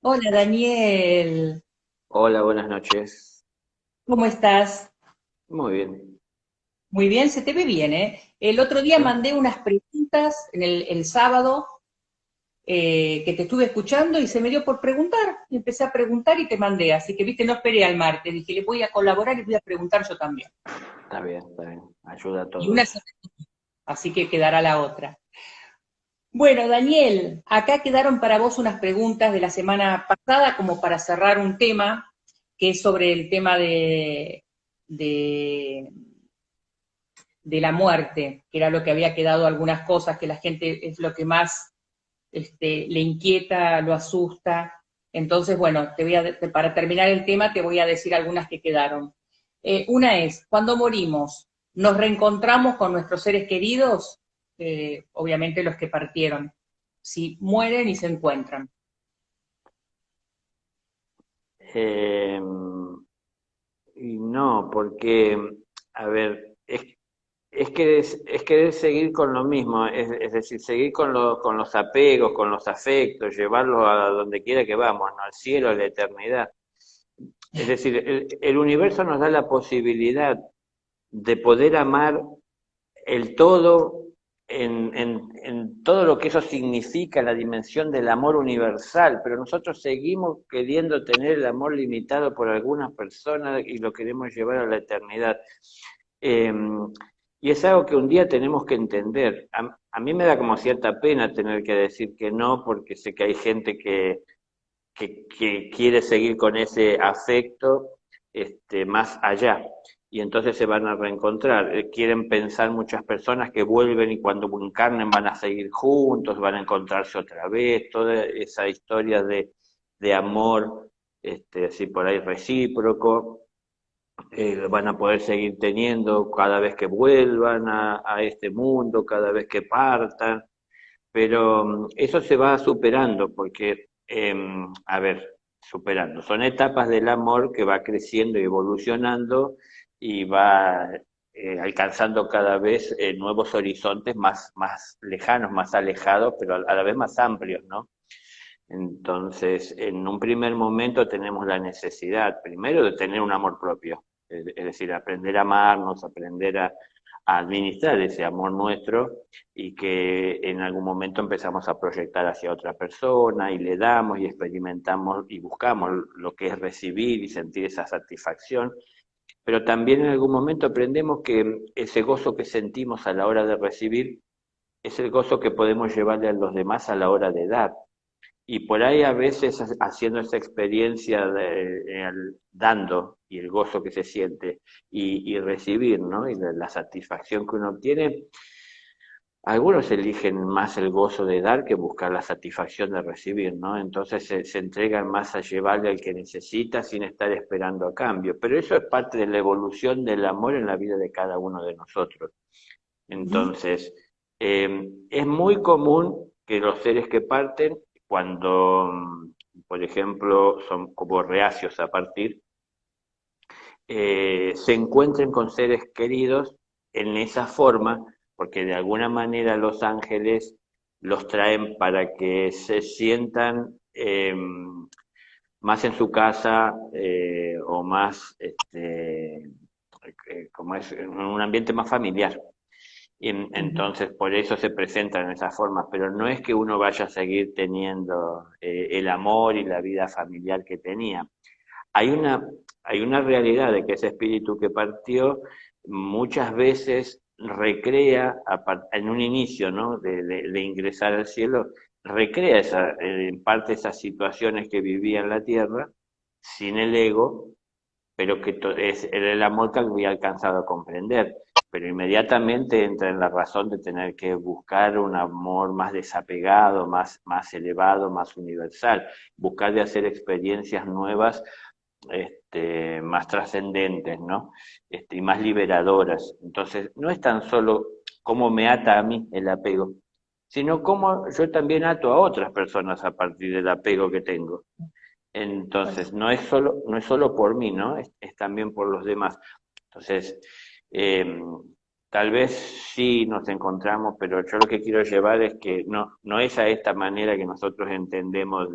Hola Daniel, Hola, buenas noches. ¿cómo estás? Muy bien. Muy bien, se te ve bien, ¿eh? El otro día ¿Sí? mandé unas preguntas en el sábado que te estuve escuchando y se me dio por preguntar. Y empecé a preguntar y te mandé, así que viste, no esperé al martes, dije, le voy a colaborar y voy a preguntar yo también. Está bien, está bien. Ayuda a Y una todos. se así que quedará la otra. Bueno, Daniel, acá quedaron para vos unas preguntas de la semana pasada como para cerrar un tema que es sobre el tema de de la muerte, que era lo que había quedado algunas cosas que la gente es lo que más le inquieta, lo asusta. Entonces, bueno, para terminar el tema te voy a decir algunas que quedaron. Una es, cuando morimos, ¿nos reencontramos con nuestros seres queridos? Obviamente los que partieron. Si mueren y se encuentran. Eh, y no, porque, a ver, es querer seguir con lo mismo, es decir, seguir con los apegos, con los afectos, llevarlos a donde quiera que vamos, ¿no? Al cielo, a la eternidad. Es decir, el universo nos da la posibilidad de poder amar el todo en todo lo que eso significa, la dimensión del amor universal, pero nosotros seguimos queriendo tener el amor limitado por algunas personas y lo queremos llevar a la eternidad. Eh, y es algo que un día tenemos que entender. A mí me da como cierta pena tener que decir que no, porque sé que hay gente que quiere seguir con ese afecto más allá. Y entonces se van a reencontrar. Quieren pensar muchas personas que vuelven y cuando encarnen van a seguir juntos, van a encontrarse otra vez, toda esa historia de amor, así por ahí recíproco, lo van a poder seguir teniendo cada vez que vuelvan a este mundo, cada vez que partan, pero eso se va superando porque, a ver, superando. Son etapas del amor que va creciendo y evolucionando y va alcanzando cada vez nuevos horizontes más lejanos, más alejados, pero a la vez más amplios, ¿no? Entonces, en un primer momento tenemos la necesidad, primero, de tener un amor propio, es decir, aprender a amarnos, aprender a administrar ese amor nuestro y que en algún momento empezamos a proyectar hacia otra persona y le damos y experimentamos y buscamos lo que es recibir y sentir esa satisfacción, pero también en algún momento aprendemos que ese gozo que sentimos a la hora de recibir es el gozo que podemos llevarle a los demás a la hora de dar. Y por ahí a veces haciendo esa experiencia dando y el gozo que se siente y recibir, ¿no? Y la satisfacción que uno obtiene, algunos eligen más el gozo de dar que buscar la satisfacción de recibir, ¿no? Entonces se entregan más a llevarle al que necesita sin estar esperando a cambio. Pero eso es parte de la evolución del amor en la vida de cada uno de nosotros. Ujú. Entonces, es muy común que los seres que parten, cuando, por ejemplo, son como reacios a partir, se encuentren con seres queridos en esa forma, porque de alguna manera los ángeles los traen para que se sientan más en su casa o más, como es, en un ambiente más familiar. Y Ujú. entonces por eso se presentan en esas formas, pero no es que uno vaya a seguir teniendo el amor y la vida familiar que tenía. Hay una, hay una realidad de que ese espíritu que partió muchas veces recrea, en un inicio, ¿no? De ingresar al cielo, recrea en parte esas situaciones que vivía en la tierra, sin el ego, pero que era el amor que había alcanzado a comprender. Pero inmediatamente entra en la razón de tener que buscar un amor más desapegado, más elevado, más universal, buscar de hacer experiencias nuevas, más trascendentes, ¿no? Y más liberadoras. Entonces, no es tan solo cómo me ata a mí el apego, sino cómo yo también ato a otras personas a partir del apego que tengo. Entonces, no es solo por mí, ¿no? Es también por los demás. Entonces, eh, tal vez sí nos encontramos, pero yo lo que quiero llevar es que no es a esta manera que nosotros entendemos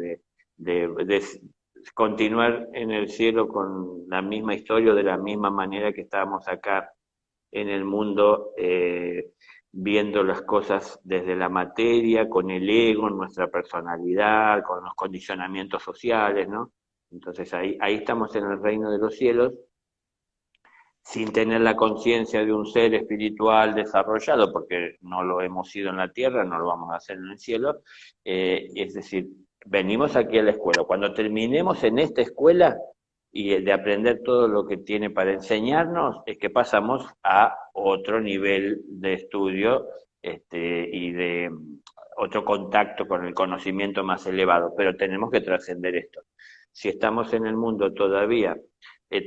de continuar en el cielo con la misma historia, de la misma manera que estábamos acá en el mundo, viendo las cosas desde la materia, con el ego, nuestra personalidad, con los condicionamientos sociales, ¿no? Entonces ahí estamos en el reino de los cielos, sin tener la conciencia de un ser espiritual desarrollado, porque no lo hemos sido en la tierra, no lo vamos a hacer en el cielo. Es decir, venimos aquí a la escuela. Cuando terminemos en esta escuela y de aprender todo lo que tiene para enseñarnos, es que pasamos a otro nivel de estudio, y de otro contacto con el conocimiento más elevado, pero tenemos que trascender esto. Si estamos en el mundo todavía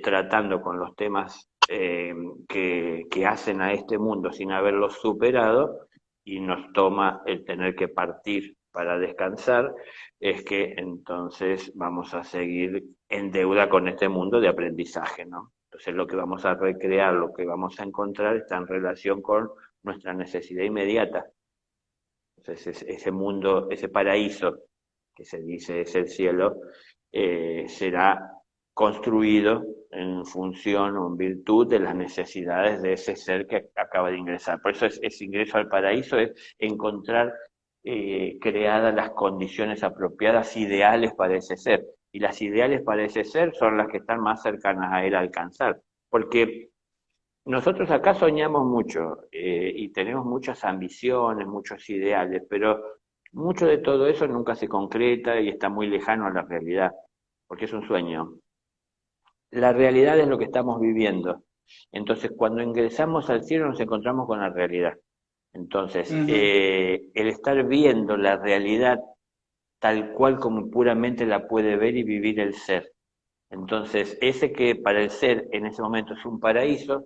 tratando con los temas que hacen a este mundo sin haberlos superado, y nos toma el tener que partir para descansar, es que entonces vamos a seguir en deuda con este mundo de aprendizaje, ¿no? Entonces lo que vamos a recrear, lo que vamos a encontrar está en relación con nuestra necesidad inmediata. Entonces ese mundo, ese paraíso que se dice es el cielo, será construido en función o en virtud de las necesidades de ese ser que acaba de ingresar. Por eso ese ingreso al paraíso es encontrar creadas las condiciones apropiadas, ideales para ese ser. Y las ideales para ese ser son las que están más cercanas a él alcanzar. Porque nosotros acá soñamos mucho, y tenemos muchas ambiciones, muchos ideales, pero mucho de todo eso nunca se concreta y está muy lejano a la realidad, porque es un sueño. La realidad es lo que estamos viviendo. Entonces, cuando ingresamos al cielo nos encontramos con la realidad. Entonces, el estar viendo la realidad tal cual como puramente la puede ver y vivir el ser. Entonces, ese que para el ser en ese momento es un paraíso,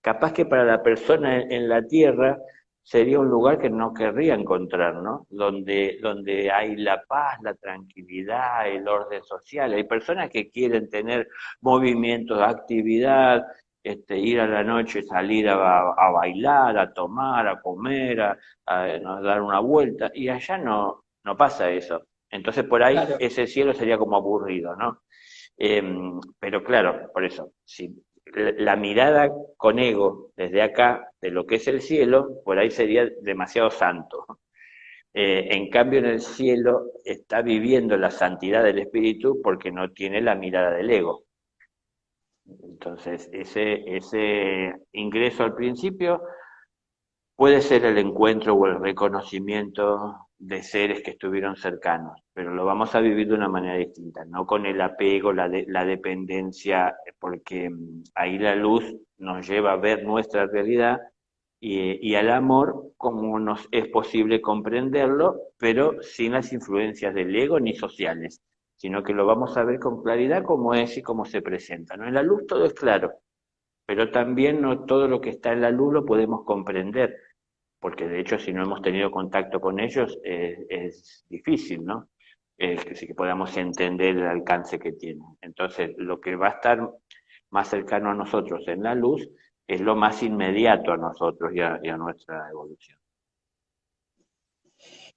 capaz que para la persona en la tierra sería un lugar que no querría encontrar, ¿no? Donde hay la paz, la tranquilidad, el orden social. Hay personas que quieren tener movimientos, actividad, ir a la noche, salir a bailar, a tomar, a comer, a dar una vuelta, y allá no pasa eso. Entonces por ahí Claro. ese cielo sería como aburrido, ¿no? Pero claro, por eso, si la mirada con ego desde acá de lo que es el cielo, por ahí sería demasiado santo. En cambio, en el cielo está viviendo la santidad del espíritu porque no tiene la mirada del ego. Entonces, ese ingreso al principio puede ser el encuentro o el reconocimiento de seres que estuvieron cercanos, pero lo vamos a vivir de una manera distinta, no con el apego, la dependencia, porque ahí la luz nos lleva a ver nuestra realidad, y al amor como nos es posible comprenderlo, pero sin las influencias del ego ni sociales, sino que lo vamos a ver con claridad como es y cómo se presenta, ¿no? En la luz todo es claro, pero también no todo lo que está en la luz lo podemos comprender, porque de hecho si no hemos tenido contacto con ellos es difícil, ¿no? Que sí que podamos entender el alcance que tienen. Entonces, lo que va a estar más cercano a nosotros en la luz es lo más inmediato a nosotros y a nuestra evolución.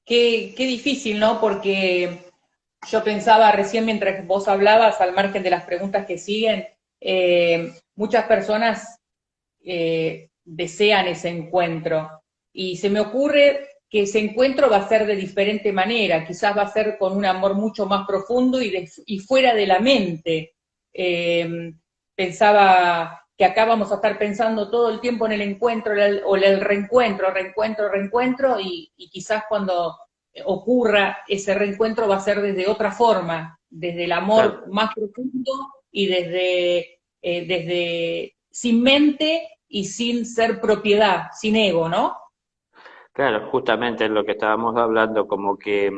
Qué difícil, ¿no? Porque yo pensaba recién mientras vos hablabas, al margen de las preguntas que siguen, muchas personas desean ese encuentro. Y se me ocurre que ese encuentro va a ser de diferente manera, quizás va a ser con un amor mucho más profundo y fuera de la mente. Pensaba que acá vamos a estar pensando todo el tiempo en el encuentro o el reencuentro, reencuentro, y quizás cuando ocurra ese reencuentro va a ser desde otra forma, desde el amor Claro. más profundo y desde sin mente y sin ser propiedad, sin ego, ¿no? Claro, justamente es lo que estábamos hablando, como que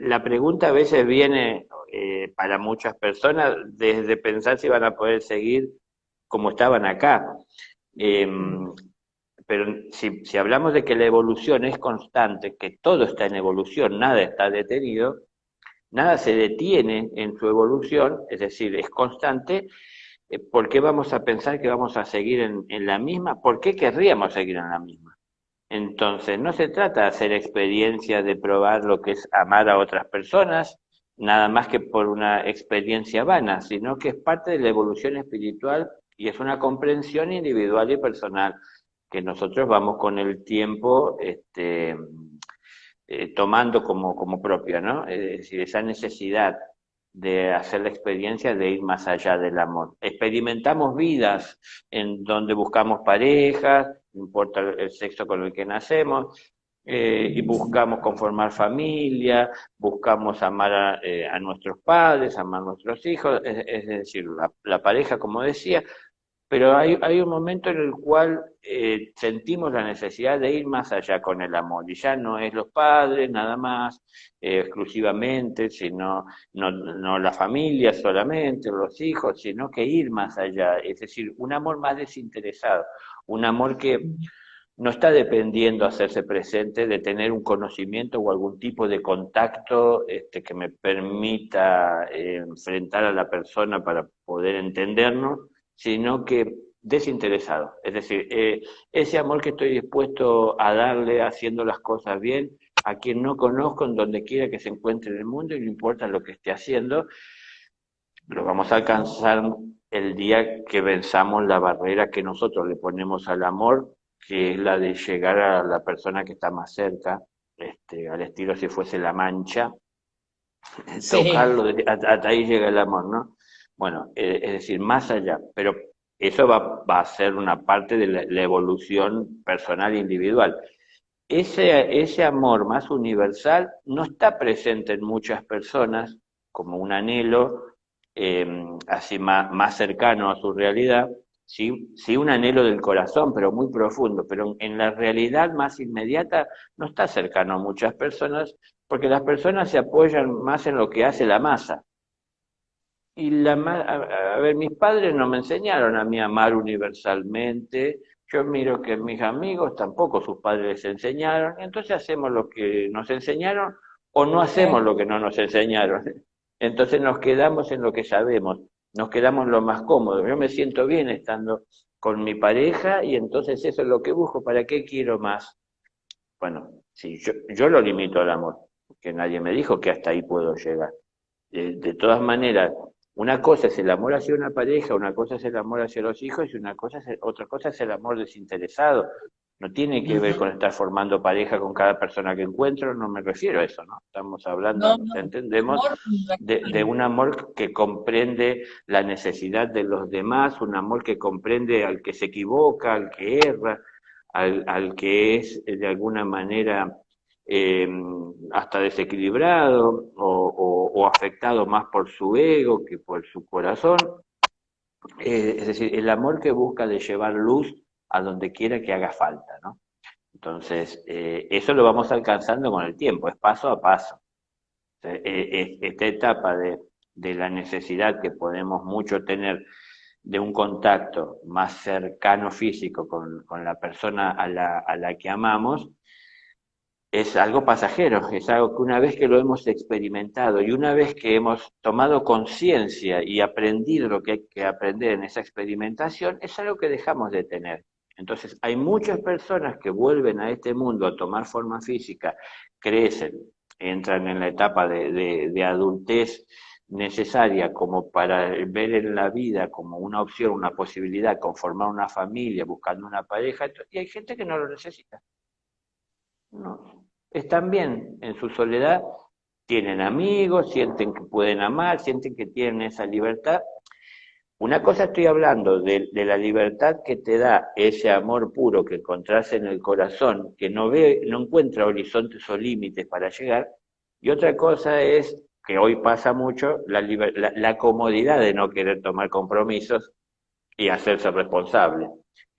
la pregunta a veces viene, para muchas personas desde pensar si van a poder seguir como estaban acá. Eh, pero si hablamos de que la evolución es constante, que todo está en evolución, nada está detenido, nada se detiene en su evolución, es decir, es constante. ¿Por qué vamos a pensar que vamos a seguir en la misma? ¿Por qué querríamos seguir en la misma? Entonces, no se trata de hacer experiencias, de probar lo que es amar a otras personas, nada más que por una experiencia vana, sino que es parte de la evolución espiritual y es una comprensión individual y personal que nosotros vamos con el tiempo tomando como propia, ¿no? Es decir, esa necesidad de hacer la experiencia de ir más allá del amor. Experimentamos vidas en donde buscamos parejas, no importa el sexo con el que nacemos, y buscamos conformar familia, buscamos amar a nuestros padres, amar a nuestros hijos, es decir, la pareja, como decía, pero hay un momento en el cual sentimos la necesidad de ir más allá con el amor, y ya no es los padres nada más, exclusivamente, sino no la familia solamente, los hijos, sino que ir más allá, es decir, un amor más desinteresado, un amor que no está dependiendo hacerse presente de tener un conocimiento o algún tipo de contacto que me permita enfrentar a la persona para poder entendernos, sino que desinteresado. Es decir, ese amor que estoy dispuesto a darle haciendo las cosas bien a quien no conozco en donde quiera que se encuentre en el mundo y no importa lo que esté haciendo, lo vamos a alcanzar el día que venzamos la barrera que nosotros le ponemos al amor, que es la de llegar a la persona que está más cerca, al estilo si fuese la mancha, Sí, tocarlo, hasta ahí llega el amor, ¿no? Bueno, es decir, más allá, pero eso va a ser una parte de la evolución personal e individual. Ese amor más universal no está presente en muchas personas como un anhelo así más cercano a su realidad, sí, sí un anhelo del corazón, pero muy profundo, pero en la realidad más inmediata no está cercano a muchas personas porque las personas se apoyan más en lo que hace la masa. Y a ver, mis padres no me enseñaron a mí a amar universalmente. Yo miro que mis amigos tampoco sus padres les enseñaron. Entonces hacemos lo que nos enseñaron o no hacemos sí. lo que no nos enseñaron. Entonces nos quedamos en lo que sabemos, nos quedamos en lo más cómodo. Yo me siento bien estando con mi pareja y entonces eso es lo que busco. ¿Para qué quiero más? Bueno, sí, yo lo limito al amor, que nadie me dijo que hasta ahí puedo llegar. De todas maneras, una cosa es el amor hacia una pareja, una cosa es el amor hacia los hijos y otra cosa es el amor desinteresado. No tiene que ver Ujú. con estar formando pareja con cada persona que encuentro, no me refiero a eso, ¿no? Estamos hablando, No, nos no, entendemos, amor de universal. un amor que comprende la necesidad de los demás, un amor que comprende al que se equivoca, al que erra, al que es de alguna manera eh, hasta desequilibrado o afectado más por su ego que por su corazón. Es decir, el amor que busca de llevar luz a donde quiera que haga falta, ¿no? Entonces, eso lo vamos alcanzando con el tiempo, es paso a paso. Esta etapa de la necesidad que podemos mucho tener de un contacto más cercano físico con la persona a la que amamos, es algo pasajero, es algo que una vez que lo hemos experimentado y una vez que hemos tomado conciencia y aprendido lo que hay que aprender en esa experimentación, es algo que dejamos de tener. Entonces, hay muchas personas que vuelven a este mundo a tomar forma física, crecen, entran en la etapa de adultez necesaria como para ver en la vida como una opción, una posibilidad, conformar una familia, buscando una pareja, y hay gente que no lo necesita. No, están bien en su soledad, tienen amigos, sienten que pueden amar, sienten que tienen esa libertad. Una cosa estoy hablando de la libertad que te da ese amor puro que encontrás en el corazón, que no encuentra horizontes o límites para llegar, y otra cosa es, que hoy pasa mucho, la comodidad de no querer tomar compromisos y hacerse responsable.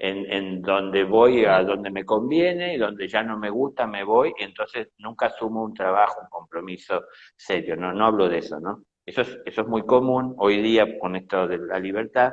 En donde voy a donde me conviene y donde ya no me gusta me voy, y entonces nunca asumo un trabajo, un compromiso serio, no hablo de eso, ¿no? Eso es muy común hoy día con esto de la libertad,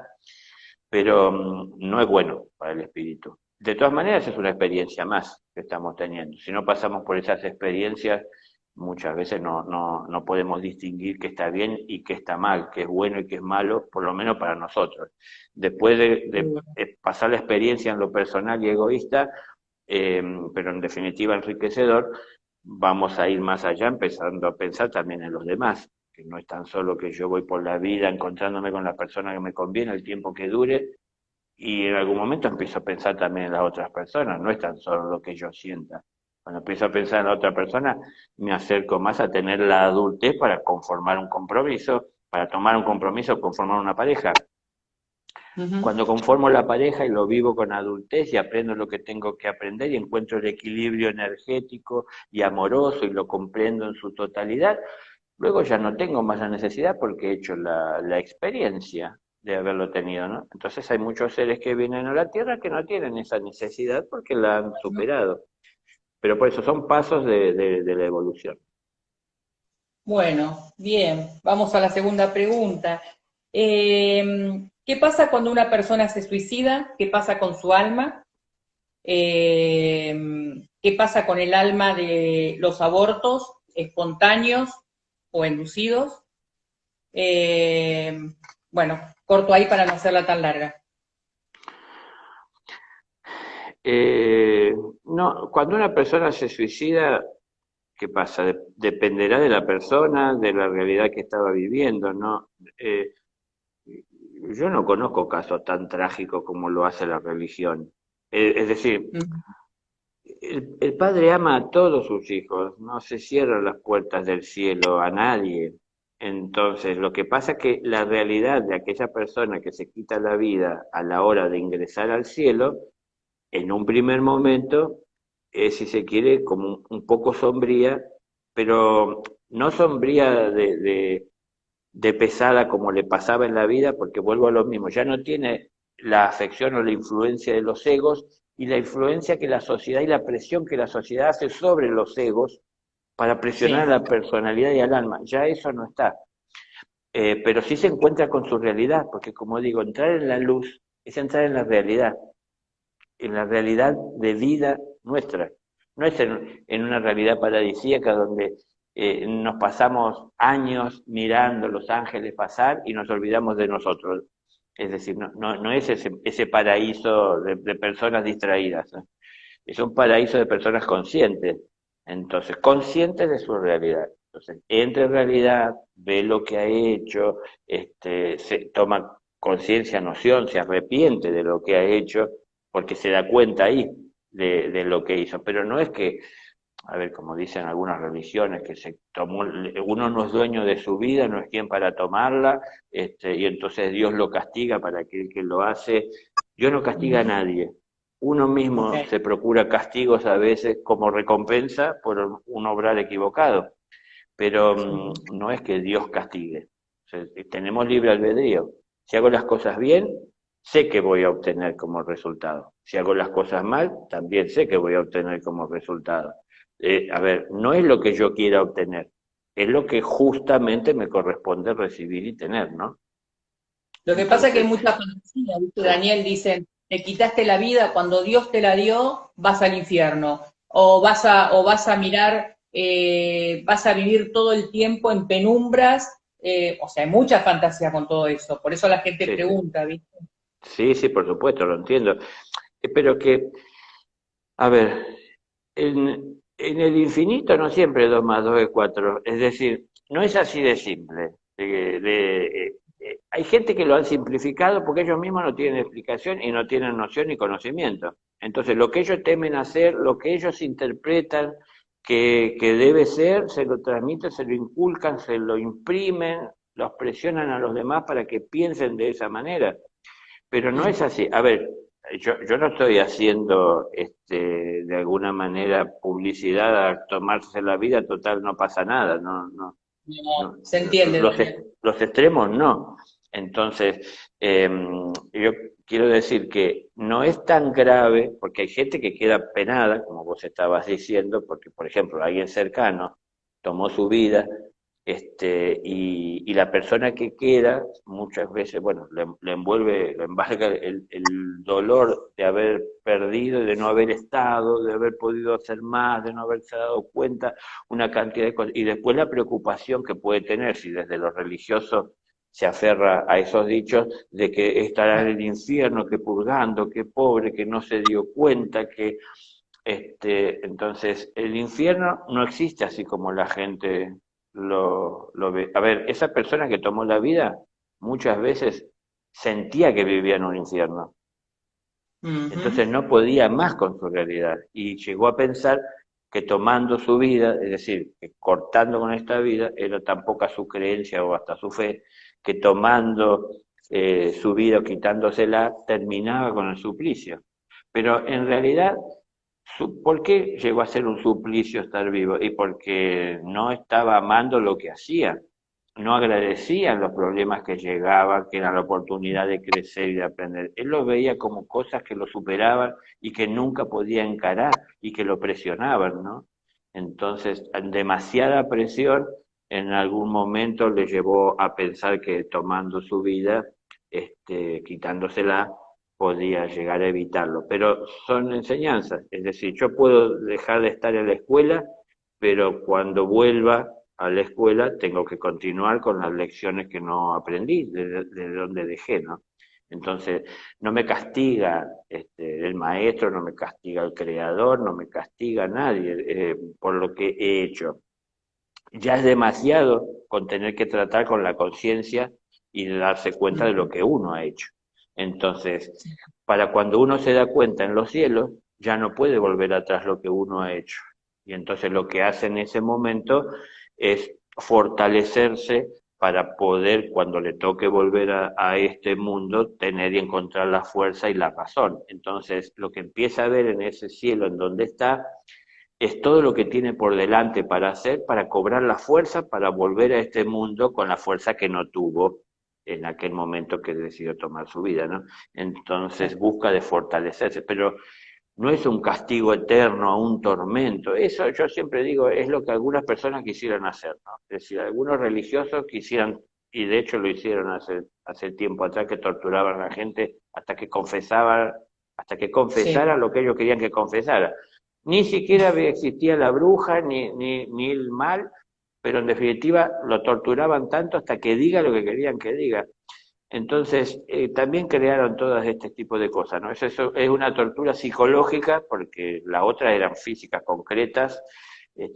pero no es bueno para el espíritu. De todas maneras es una experiencia más que estamos teniendo. Si no pasamos por esas experiencias, muchas veces no podemos distinguir qué está bien y qué está mal, qué es bueno y qué es malo, por lo menos para nosotros. Después de pasar la experiencia en lo personal y egoísta, pero en definitiva enriquecedor, vamos a ir más allá empezando a pensar también en los demás, que no es tan solo que yo voy por la vida encontrándome con la persona que me conviene el tiempo que dure, y en algún momento empiezo a pensar también en las otras personas, no es tan solo lo que yo sienta. Cuando empiezo a pensar en la otra persona, me acerco más a tener la adultez para conformar un compromiso, para tomar un compromiso, conformar una pareja. Ujú. Cuando conformo la pareja y lo vivo con adultez y aprendo lo que tengo que aprender y encuentro el equilibrio energético y amoroso y lo comprendo en su totalidad, luego ya no tengo más la necesidad porque he hecho la experiencia de haberlo tenido, ¿no? Entonces hay muchos seres que vienen a la Tierra que no tienen esa necesidad porque la han superado. Pero por eso son pasos de la evolución. Bueno, bien, vamos a la segunda pregunta. ¿Qué pasa cuando una persona se suicida? ¿Qué pasa con su alma? ¿Qué pasa con el alma de los abortos espontáneos o inducidos? Eh, bueno, corto ahí para no hacerla tan larga. Eh, no, cuando una persona se suicida, ¿qué pasa? Dependerá de la persona, de la realidad que estaba viviendo, ¿no? Eh, yo no conozco casos tan trágicos como lo hace la religión. Es decir, Mm. el Padre ama a todos sus hijos, no se cierran las puertas del cielo a nadie. Entonces, lo que pasa es que la realidad de aquella persona que se quita la vida a la hora de ingresar al cielo, en un primer momento, es, si se quiere, como un poco sombría, pero no sombría de pesada como le pasaba en la vida, porque vuelvo a lo mismo, ya no tiene la afección o la influencia de los egos y la influencia que la sociedad y la presión que la sociedad hace sobre los egos para presionar a Sí, la personalidad y al alma. Ya eso no está. Pero sí se encuentra con su realidad, porque como digo, entrar en la luz es entrar en la realidad de vida nuestra. No es en una realidad paradisíaca donde nos pasamos años mirando los ángeles pasar y nos olvidamos de nosotros. Es decir, no es ese paraíso de personas distraídas, ¿no? Es un paraíso de personas conscientes. Entonces, conscientes de su realidad. Entonces, entra en realidad, ve lo que ha hecho, se toma conciencia, noción, se arrepiente de lo que ha hecho, porque se da cuenta ahí de lo que hizo. Pero no es que, a ver, como dicen algunas religiones, que se tomó, uno no es dueño de su vida, no es quien para tomarla, y entonces Dios lo castiga para aquel que lo hace. Dios no castiga a ujú, nadie. Uno ok, mismo se procura castigos a veces como recompensa por un obrar equivocado, pero ujú, no es que Dios castigue. O sea, tenemos libre albedrío. Si hago las cosas bien, sé que voy a obtener como resultado. Si hago las cosas mal, también sé que voy a obtener como resultado. A ver, no es lo que yo quiera obtener, es lo que justamente me corresponde recibir y tener, ¿no? lo que pasa es que hay Entonces, mucha fantasía, ¿viste, sí, Daniel? Dicen, te quitaste la vida, cuando Dios te la dio, vas al infierno. O vas a mirar, vas a vivir todo el tiempo en penumbras. O sea, hay mucha fantasía con todo eso. Por eso la gente sí, sí. pregunta, ¿viste? Sí, sí, por supuesto, lo entiendo. Pero que, a ver, en el infinito no siempre 2 más 2 es 4. Es decir, no es así de simple. Hay gente que lo han simplificado porque ellos mismos no tienen explicación y no tienen noción ni conocimiento. Entonces, lo que ellos temen hacer, lo que ellos interpretan que debe ser, se lo transmiten, se lo inculcan, se lo imprimen, los presionan a los demás para que piensen de esa manera. Pero no Mm. es así. A ver, yo no estoy haciendo de alguna manera publicidad a tomarse la vida, total no pasa nada, no, No, se entiende, Daniel. los extremos no. Entonces, yo quiero decir que no es tan grave, porque hay gente que queda penada, como vos estabas diciendo, porque, por ejemplo, alguien cercano tomó su vida, y la persona que queda muchas veces, bueno, le envuelve, le embarga el dolor de haber perdido, de no haber estado, de haber podido hacer más, de no haberse dado cuenta, una cantidad de cosas, y después la preocupación que puede tener si desde lo religioso se aferra a esos dichos de que estará en el infierno, que purgando, que pobre, que no se dio cuenta, que Entonces, el infierno no existe así como la gente lo ve. A ver, esa persona que tomó la vida muchas veces sentía que vivía en un infierno. Ujú. Entonces no podía más con su realidad y llegó a pensar que tomando su vida, es decir, que cortando con esta vida, era tan poca su creencia o hasta su fe, que tomando su vida o quitándosela, terminaba con el suplicio. Pero en realidad, ¿por qué llegó a ser un suplicio estar vivo? Y porque no estaba amando lo que hacía, no agradecían los problemas que llegaban, que eran la oportunidad de crecer y de aprender. Él lo veía como cosas que lo superaban y que nunca podía encarar y que lo presionaban, ¿no? Entonces, demasiada presión en algún momento le llevó a pensar que tomando su vida, quitándosela, podía llegar a evitarlo. Pero son enseñanzas, es decir, yo puedo dejar de estar en la escuela, pero cuando vuelva a la escuela tengo que continuar con las lecciones que no aprendí, de donde dejé, ¿no? Entonces, no me castiga el maestro, no me castiga el creador, no me castiga nadie por lo que he hecho. Ya es demasiado con tener que tratar con la conciencia y darse cuenta de lo que uno ha hecho. Entonces, para cuando uno se da cuenta en los cielos, ya no puede volver atrás lo que uno ha hecho. Y entonces lo que hace en ese momento es fortalecerse para poder, cuando le toque volver a este mundo, tener y encontrar la fuerza y la razón. Entonces, lo que empieza a ver en ese cielo en donde está es todo lo que tiene por delante para hacer, para cobrar la fuerza, para volver a este mundo con la fuerza que no tuvo en aquel momento que decidió tomar su vida, ¿no? Entonces busca de fortalecerse, pero no es un castigo eterno, un tormento. Eso yo siempre digo, es lo que algunas personas quisieran hacer, ¿no? Es decir, algunos religiosos quisieran, y de hecho lo hicieron hace tiempo atrás, que torturaban a la gente hasta que Sí. confesara lo que ellos querían que confesara. Ni siquiera existía la bruja ni el mal, pero en definitiva lo torturaban tanto hasta que diga lo que querían que diga. Entonces, también crearon todas este tipo de cosas, ¿no? Eso es una tortura psicológica, porque la otra eran físicas concretas,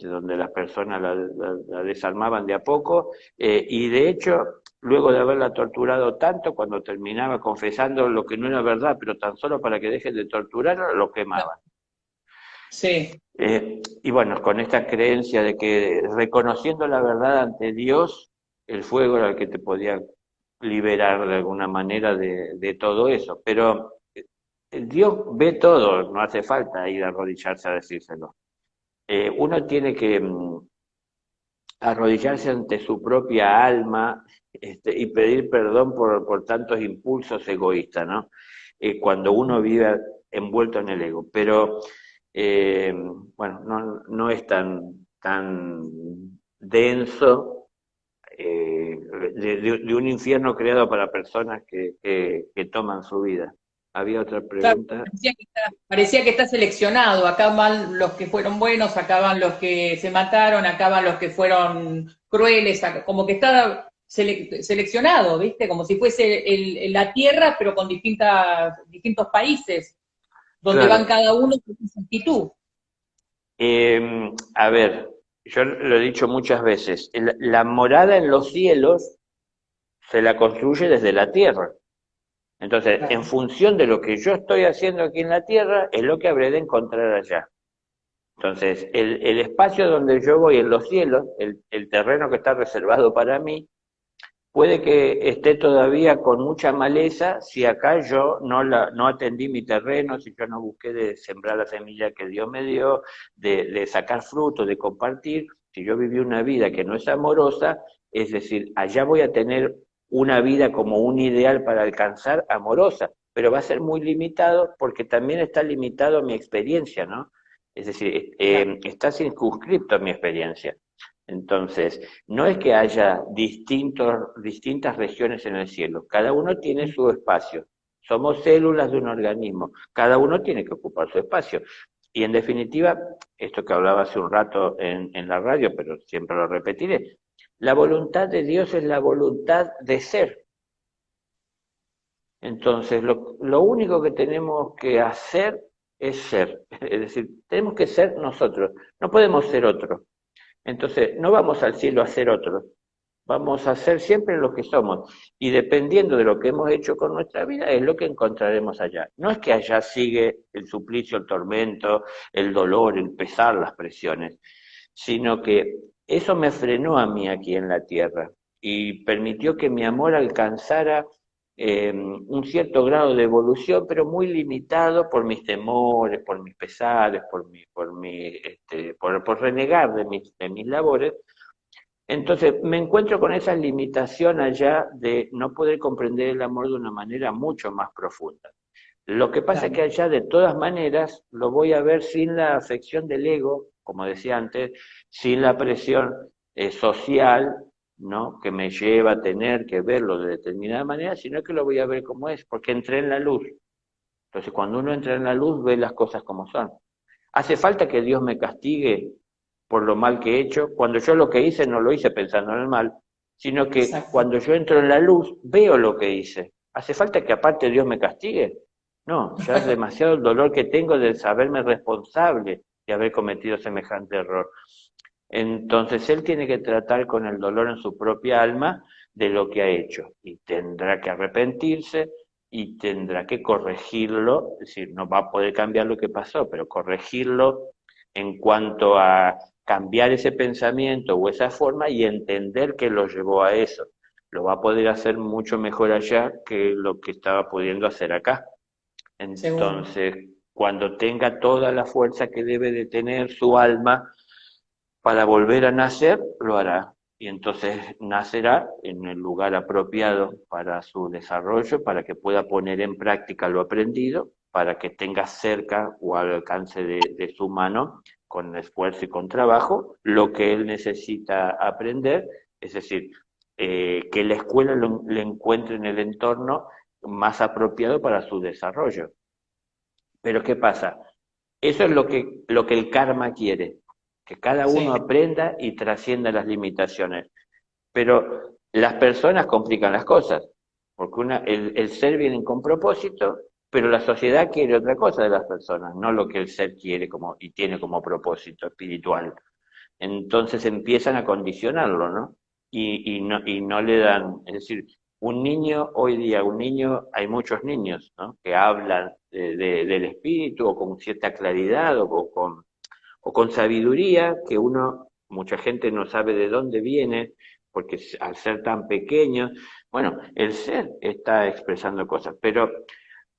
donde las personas la desarmaban de a poco, y de hecho, luego de haberla torturado tanto, cuando terminaba confesando lo que no era verdad, pero tan solo para que dejen de torturarla, lo quemaban. Sí. Y bueno, con esta creencia de que reconociendo la verdad ante Dios, el fuego era el que te podía liberar de alguna manera de todo eso. Pero Dios ve todo, no hace falta ir a arrodillarse a decírselo. Uno tiene que arrodillarse ante su propia alma y pedir perdón por tantos impulsos egoístas, ¿no? Cuando uno vive envuelto en el ego. Pero bueno, no es tan denso de un infierno creado para personas que toman su vida. ¿Había otra Claro, pregunta? parecía que está seleccionado. Acá van los que fueron buenos, acá van los que se mataron, acá van los que fueron crueles, como que está seleccionado, ¿viste? Como si fuese la Tierra, pero con distintos países, donde van Claro. cada uno con su actitud. A ver, yo lo he dicho muchas veces, la morada en los cielos se la construye desde la tierra. Entonces, en Claro. función de lo que yo estoy haciendo aquí en la tierra, es lo que habré de encontrar allá. Entonces, el espacio donde yo voy en los cielos, el terreno que está reservado para mí, puede que esté todavía con mucha maleza si acá yo no atendí mi terreno, si yo no busqué de sembrar la semilla que Dios me dio, de sacar frutos, de compartir. Si yo viví una vida que no es amorosa, es decir, allá voy a tener una vida como un ideal para alcanzar amorosa, pero va a ser muy limitado porque también está limitado mi experiencia, ¿no? Es decir, Claro. está circunscripto a mi experiencia. Entonces, no es que haya distintas regiones en el cielo, cada uno tiene su espacio. Somos células de un organismo, cada uno tiene que ocupar su espacio. Y en definitiva, esto que hablaba hace un rato en la radio, pero siempre lo repetiré, la voluntad de Dios es la voluntad de ser. Entonces, lo único que tenemos que hacer es ser. Es decir, tenemos que ser nosotros, no podemos ser otros. Entonces, no vamos al cielo a ser otros, vamos a ser siempre lo que somos. Y dependiendo de lo que hemos hecho con nuestra vida, es lo que encontraremos allá. No es que allá sigue el suplicio, el tormento, el dolor, el pesar, las presiones, sino que eso me frenó a mí aquí en la tierra y permitió que mi amor alcanzara un cierto grado de evolución, pero muy limitado por mis temores, por mis pesares, por renegar de mis labores. Entonces me encuentro con esa limitación allá de no poder comprender el amor de una manera mucho más profunda. Lo que pasa es que Claro, allá de todas maneras lo voy a ver sin la afección del ego, como decía antes, sin la presión social, ¿no? Que me lleva a tener que verlo de determinada manera, sino que lo voy a ver como es, porque entré en la luz. Entonces cuando uno entra en la luz ve las cosas como son. ¿Hace falta que Dios me castigue por lo mal que he hecho? Cuando yo lo que hice no lo hice pensando en el mal, sino que exacto. cuando yo entro en la luz veo lo que hice. ¿Hace falta que aparte Dios me castigue? No, ya es demasiado el dolor que tengo de saberme responsable de haber cometido semejante error. Entonces él tiene que tratar con el dolor en su propia alma de lo que ha hecho y tendrá que arrepentirse y tendrá que corregirlo, es decir, no va a poder cambiar lo que pasó, pero corregirlo en cuanto a cambiar ese pensamiento o esa forma y entender que lo llevó a eso. Lo va a poder hacer mucho mejor allá que lo que estaba pudiendo hacer acá. Seguro. Entonces, cuando tenga toda la fuerza que debe de tener su alma para volver a nacer, lo hará. Y entonces nacerá en el lugar apropiado para su desarrollo, para que pueda poner en práctica lo aprendido, para que tenga cerca o al alcance de su mano, con esfuerzo y con trabajo, lo que él necesita aprender, es decir, que la escuela le encuentre en el entorno más apropiado para su desarrollo. Pero ¿qué pasa? Eso es lo que el karma quiere, que cada uno Sí, aprenda y trascienda las limitaciones. Pero las personas complican las cosas, porque el ser viene con propósito, pero la sociedad quiere otra cosa de las personas, no lo que el ser quiere como, y tiene como propósito espiritual. Entonces empiezan a condicionarlo, ¿no? Y no le dan, es decir, un niño, hoy día, un niño, hay muchos niños, ¿no? Que hablan del espíritu o con cierta claridad o con sabiduría, que mucha gente no sabe de dónde viene, porque al ser tan pequeño, bueno, el ser está expresando cosas, pero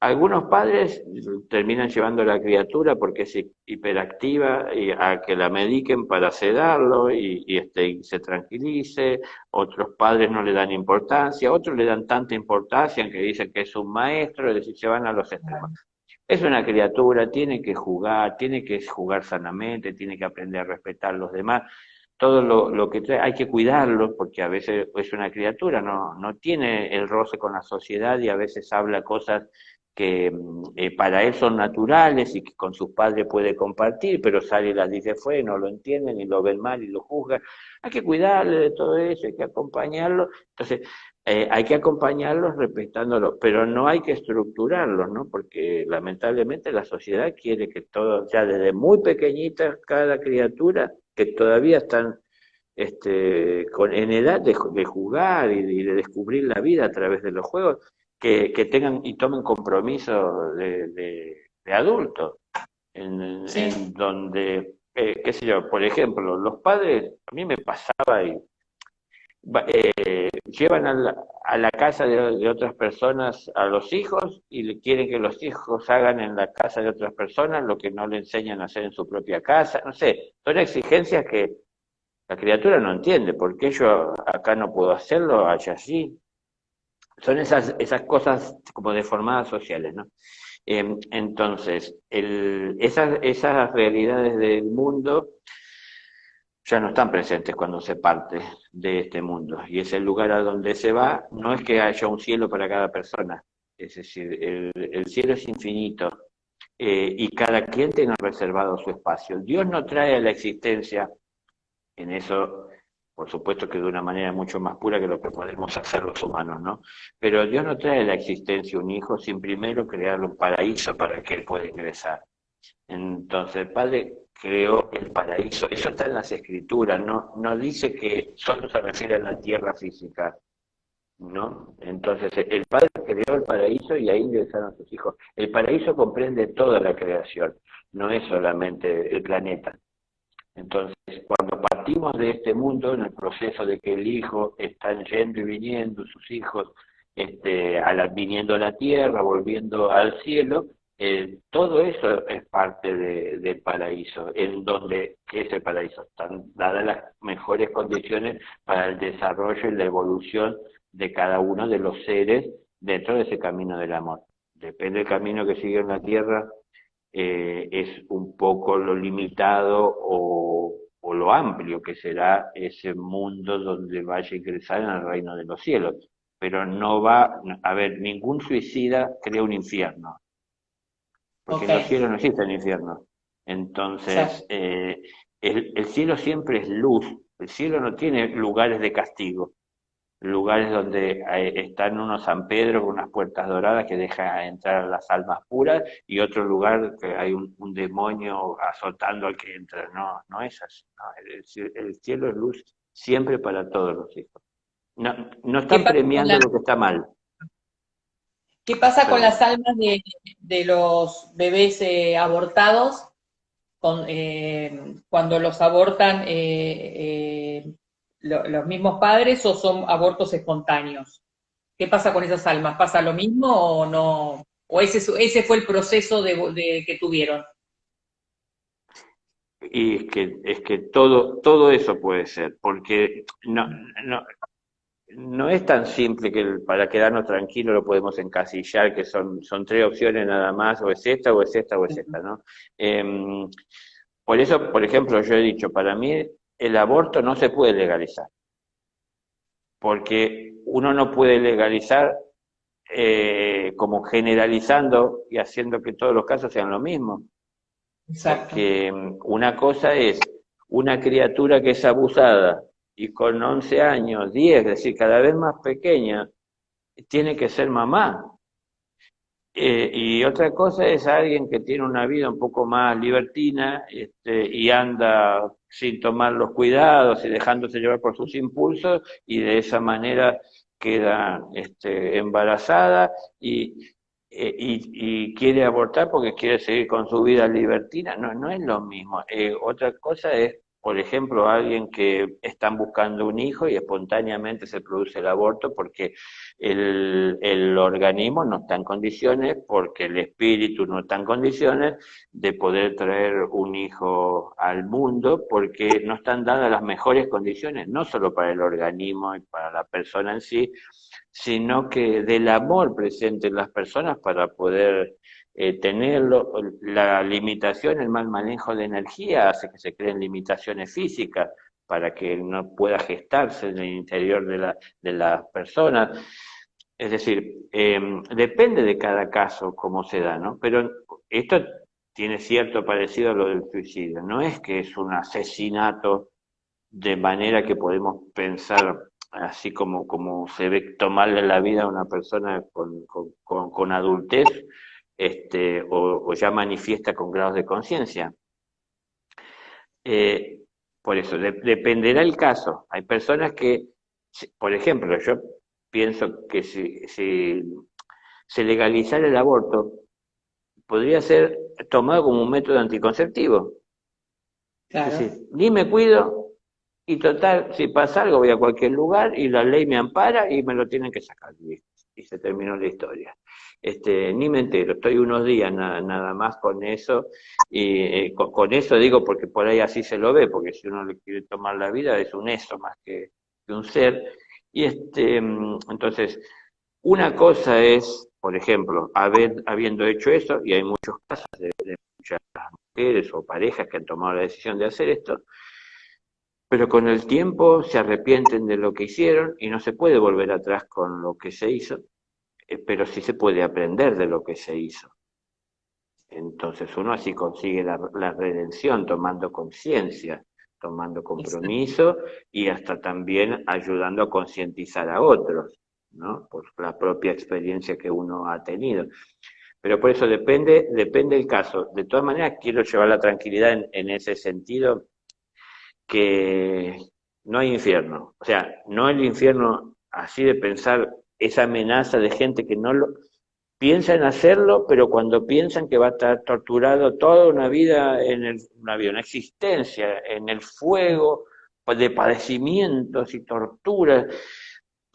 algunos padres terminan llevando a la criatura porque es hiperactiva y a que la mediquen para sedarlo y se tranquilice. Otros padres no le dan importancia, otros le dan tanta importancia que dicen que es un maestro, es decir, se van a los extremos. claro. Es una criatura, tiene que jugar sanamente, tiene que aprender a respetar a los demás. Todo lo que trae, hay que cuidarlo porque a veces es una criatura, no tiene el roce con la sociedad y a veces habla cosas que para él son naturales y que con sus padres puede compartir, pero sale y las dice fue, no lo entienden y lo ven mal y lo juzgan. Hay que cuidarle de todo eso, hay que acompañarlo. Entonces, hay que acompañarlos respetándolo, pero no hay que estructurarlos, ¿no? Porque lamentablemente la sociedad quiere que todos, ya desde muy pequeñitas, cada criatura, que todavía están en edad de jugar y de descubrir la vida a través de los juegos, que tengan y tomen compromisos de adultos, en Sí, donde, qué sé yo, por ejemplo, los padres, a mí me pasaba y llevan a la casa de otras personas a los hijos y le quieren que los hijos hagan en la casa de otras personas lo que no le enseñan a hacer en su propia casa, no sé, son exigencias que la criatura no entiende, ¿por qué yo acá no puedo hacerlo, allá sí? Son esas cosas como deformadas sociales, ¿no? Entonces, esas realidades del mundo ya no están presentes cuando se parte de este mundo. Y ese lugar a donde se va no es que haya un cielo para cada persona, es decir, el cielo es infinito y cada quien tiene reservado su espacio. Dios no trae a la existencia en eso, por supuesto que de una manera mucho más pura que lo que podemos hacer los humanos, ¿no? Pero Dios no trae a la existencia un hijo sin primero crearle un paraíso para que él pueda ingresar. Entonces el Padre creó el paraíso, eso está en las escrituras, no dice que solo se refiere a la tierra física, ¿no? Entonces el Padre creó el paraíso y ahí ingresaron sus hijos. El paraíso comprende toda la creación, no es solamente el planeta. Entonces, cuando partimos de este mundo, en el proceso de que el hijo está yendo y viniendo, sus hijos viniendo a la tierra, volviendo al cielo, todo eso es parte del paraíso, en donde, ¿qué es el paraíso? Están dadas las mejores condiciones para el desarrollo y la evolución de cada uno de los seres dentro de ese camino del amor. Depende del camino que sigue en la tierra, es un poco lo limitado o lo amplio que será ese mundo donde vaya a ingresar en el reino de los cielos. Pero no va, a ver, ningún suicida crea un infierno, porque Ok, en los cielos no existe el infierno. exacto. Entonces, el cielo siempre es luz, el cielo no tiene lugares de castigo, lugares donde están unos San Pedro con unas puertas doradas que deja entrar a las almas puras y otro lugar que hay un demonio azotando al que entra. No, no es así. No. El cielo es luz siempre para todos los hijos. No, no ¿Qué están pasa con premiando lo que está mal, qué pasa con las perdón. almas de los bebés abortados? Cuando los abortan los mismos padres o son abortos espontáneos. ¿Qué pasa con esas almas? ¿Pasa lo mismo o no? ¿O ese fue el proceso que tuvieron? Y es que todo eso puede ser, porque no, no es tan simple que para quedarnos tranquilos lo podemos encasillar, que son tres opciones nada más, o es esta, o es esta, o es esta, ¿no? Em, por eso, por ejemplo, yo he dicho, para mí el aborto no se puede legalizar, porque uno no puede legalizar como generalizando y haciendo que todos los casos sean lo mismo, Exacto. porque una cosa es una criatura que es abusada y con 11 años, 10, es decir, cada vez más pequeña, tiene que ser mamá. Y otra cosa es alguien que tiene una vida un poco más libertina, y anda sin tomar los cuidados y dejándose llevar por sus impulsos y de esa manera queda embarazada y quiere abortar porque quiere seguir con su vida libertina. No, no es lo mismo. Otra cosa es, por ejemplo, alguien que están buscando un hijo y espontáneamente se produce el aborto porque el organismo no está en condiciones, porque el espíritu no está en condiciones de poder traer un hijo al mundo, porque no están dadas las mejores condiciones, no solo para el organismo y para la persona en sí, sino que del amor presente en las personas para poder tenerlo. La limitación, el mal manejo de energía hace que se creen limitaciones físicas para que no pueda gestarse en el interior de las personas. Es decir, depende de cada caso cómo se da, ¿no? Pero esto tiene cierto parecido a lo del suicidio. No es que es un asesinato de manera que podemos pensar así como se ve tomarle la vida a una persona con adultez, o ya manifiesta con grados de conciencia. Eh, por eso, dependerá el caso. Hay personas que, por ejemplo, yo pienso que si se legalizara el aborto, podría ser tomado como un método anticonceptivo. Es Claro. decir, ni me cuido y total, si pasa algo voy a cualquier lugar y la ley me ampara y me lo tienen que sacar. Y se terminó la historia. Ni me entero, estoy unos días nada más con eso, y con eso digo porque por ahí así se lo ve, porque si uno le quiere tomar la vida es un eso más que un ser. Y entonces, una cosa es, por ejemplo, habiendo hecho eso, y hay muchos casos de muchas mujeres o parejas que han tomado la decisión de hacer esto, pero con el tiempo se arrepienten de lo que hicieron y no se puede volver atrás con lo que se hizo, pero sí se puede aprender de lo que se hizo. Entonces uno así consigue la redención tomando conciencia, tomando Exacto. compromiso y hasta también ayudando a concientizar a otros, ¿no? Por la propia experiencia que uno ha tenido. Pero por eso depende el caso. De todas maneras, quiero llevar la tranquilidad en ese sentido, que no hay infierno. O sea, no el infierno así de pensar esa amenaza de gente que no lo piensa en hacerlo, pero cuando piensan que va a estar torturado toda una vida una existencia en el fuego de padecimientos y torturas,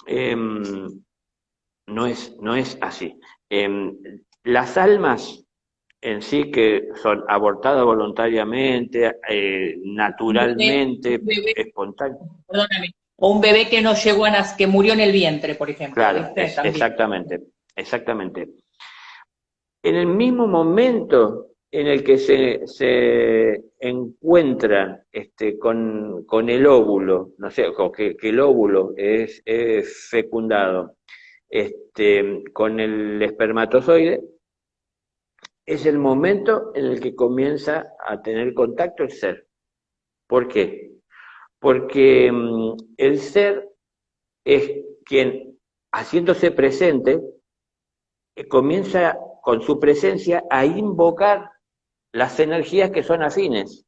eh, no es así. Las almas en sí que son abortadas voluntariamente, Un bebé, naturalmente, un bebé, espontáneamente. perdóname, o un bebé que no llegó a nacer, que murió en el vientre, por ejemplo, Claro, ¿viste? También. exactamente. En el mismo momento en el que se encuentran con el óvulo, no sé, que el óvulo es fecundado con el espermatozoide, es el momento en el que comienza a tener contacto el ser. ¿Por qué? Porque el ser es quien, haciéndose presente, comienza con su presencia a invocar las energías que son afines.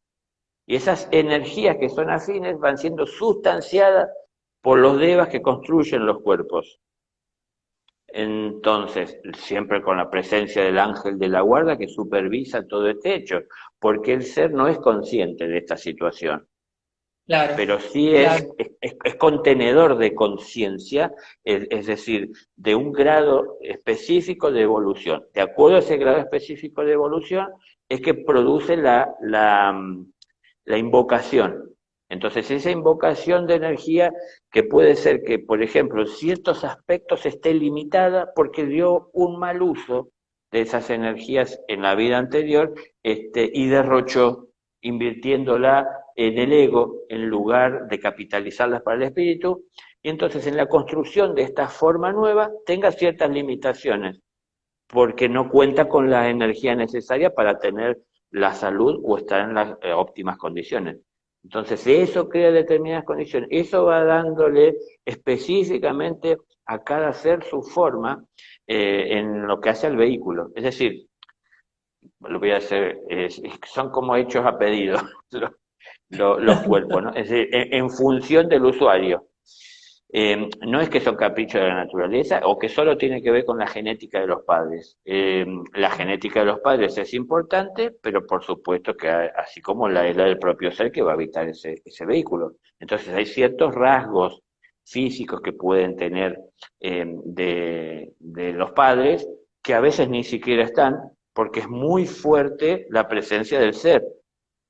Y esas energías que son afines van siendo sustanciadas por los devas que construyen los cuerpos. Entonces, siempre con la presencia del ángel de la guarda que supervisa todo este hecho, porque el ser no es consciente de esta situación, Claro, pero sí claro. es contenedor de conciencia, es decir, de un grado específico de evolución. De acuerdo a ese grado específico de evolución, es que produce la invocación. Entonces, esa invocación de energía que puede ser que, por ejemplo, en ciertos aspectos esté limitada porque dio un mal uso de esas energías en la vida anterior, y derrochó, invirtiéndola en el ego en lugar de capitalizarlas para el espíritu, y entonces en la construcción de esta forma nueva tenga ciertas limitaciones, porque no cuenta con la energía necesaria para tener la salud o estar en las óptimas condiciones. Entonces, eso crea determinadas condiciones, eso va dándole específicamente a cada ser su forma en lo que hace al vehículo. Es decir, lo voy a hacer, son como hechos a pedido los cuerpos, ¿no? Es decir, en función del usuario. No es que son caprichos de la naturaleza o que solo tiene que ver con la genética de los padres. La genética de los padres es importante, pero por supuesto que así como la es la del propio ser que va a habitar ese vehículo. Entonces hay ciertos rasgos físicos que pueden tener de los padres que a veces ni siquiera están, porque es muy fuerte la presencia del ser.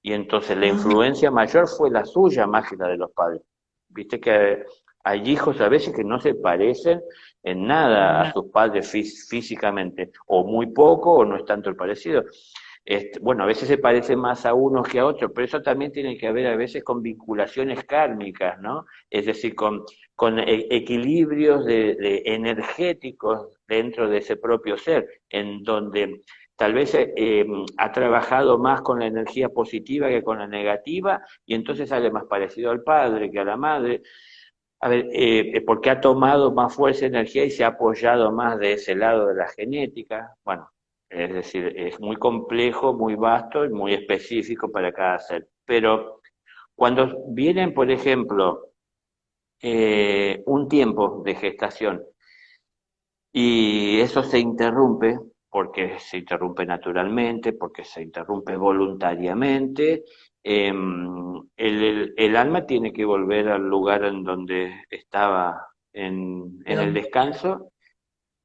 Y entonces la Mm, influencia mayor fue la suya más que la de los padres. Viste que hay hijos a veces que no se parecen en nada a no, sus padres físicamente, o muy poco, o no es tanto el parecido. Bueno, a veces se parece más a unos que a otros, pero eso también tiene que ver a veces con vinculaciones kármicas, ¿no? Es decir, con equilibrios energéticos dentro de ese propio ser, en donde tal vez ha trabajado más con la energía positiva que con la negativa, y entonces sale más parecido al padre que a la madre. A ver, porque ha tomado más fuerza y energía y se ha apoyado más de ese lado de la genética. Bueno, es decir, es muy complejo, muy vasto y muy específico para cada ser. Pero cuando vienen, por ejemplo, un tiempo de gestación y eso se interrumpe, porque se interrumpe naturalmente, porque se interrumpe voluntariamente, el alma tiene que volver al lugar en donde estaba ¿de en el dónde venía? descanso.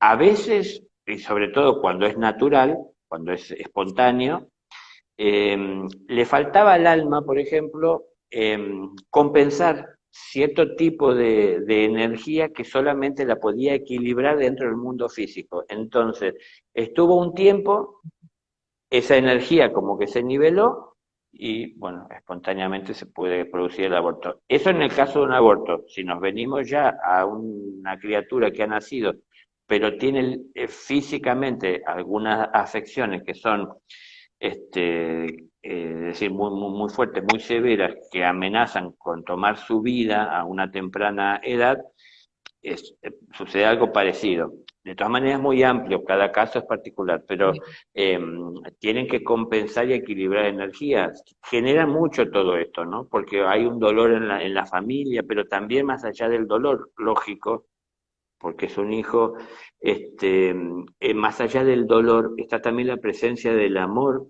A veces, y sobre todo cuando es natural, cuando es espontáneo, le faltaba al alma, por ejemplo, compensar cierto tipo de energía que solamente la podía equilibrar dentro del mundo físico. Entonces, estuvo un tiempo, esa energía como que se niveló y, bueno, espontáneamente se puede producir el aborto. Eso en el caso de un aborto. Si nos venimos ya a una criatura que ha nacido, pero tiene físicamente algunas afecciones que son es decir, muy fuertes, muy severas, que amenazan con tomar su vida a una temprana edad, sucede algo parecido. De todas maneras es muy amplio, cada caso es particular, pero tienen que compensar y equilibrar energías. Genera mucho todo esto, ¿no? Porque hay un dolor en la familia, pero también más allá del dolor, lógico, porque es un hijo, más allá del dolor está también la presencia del amor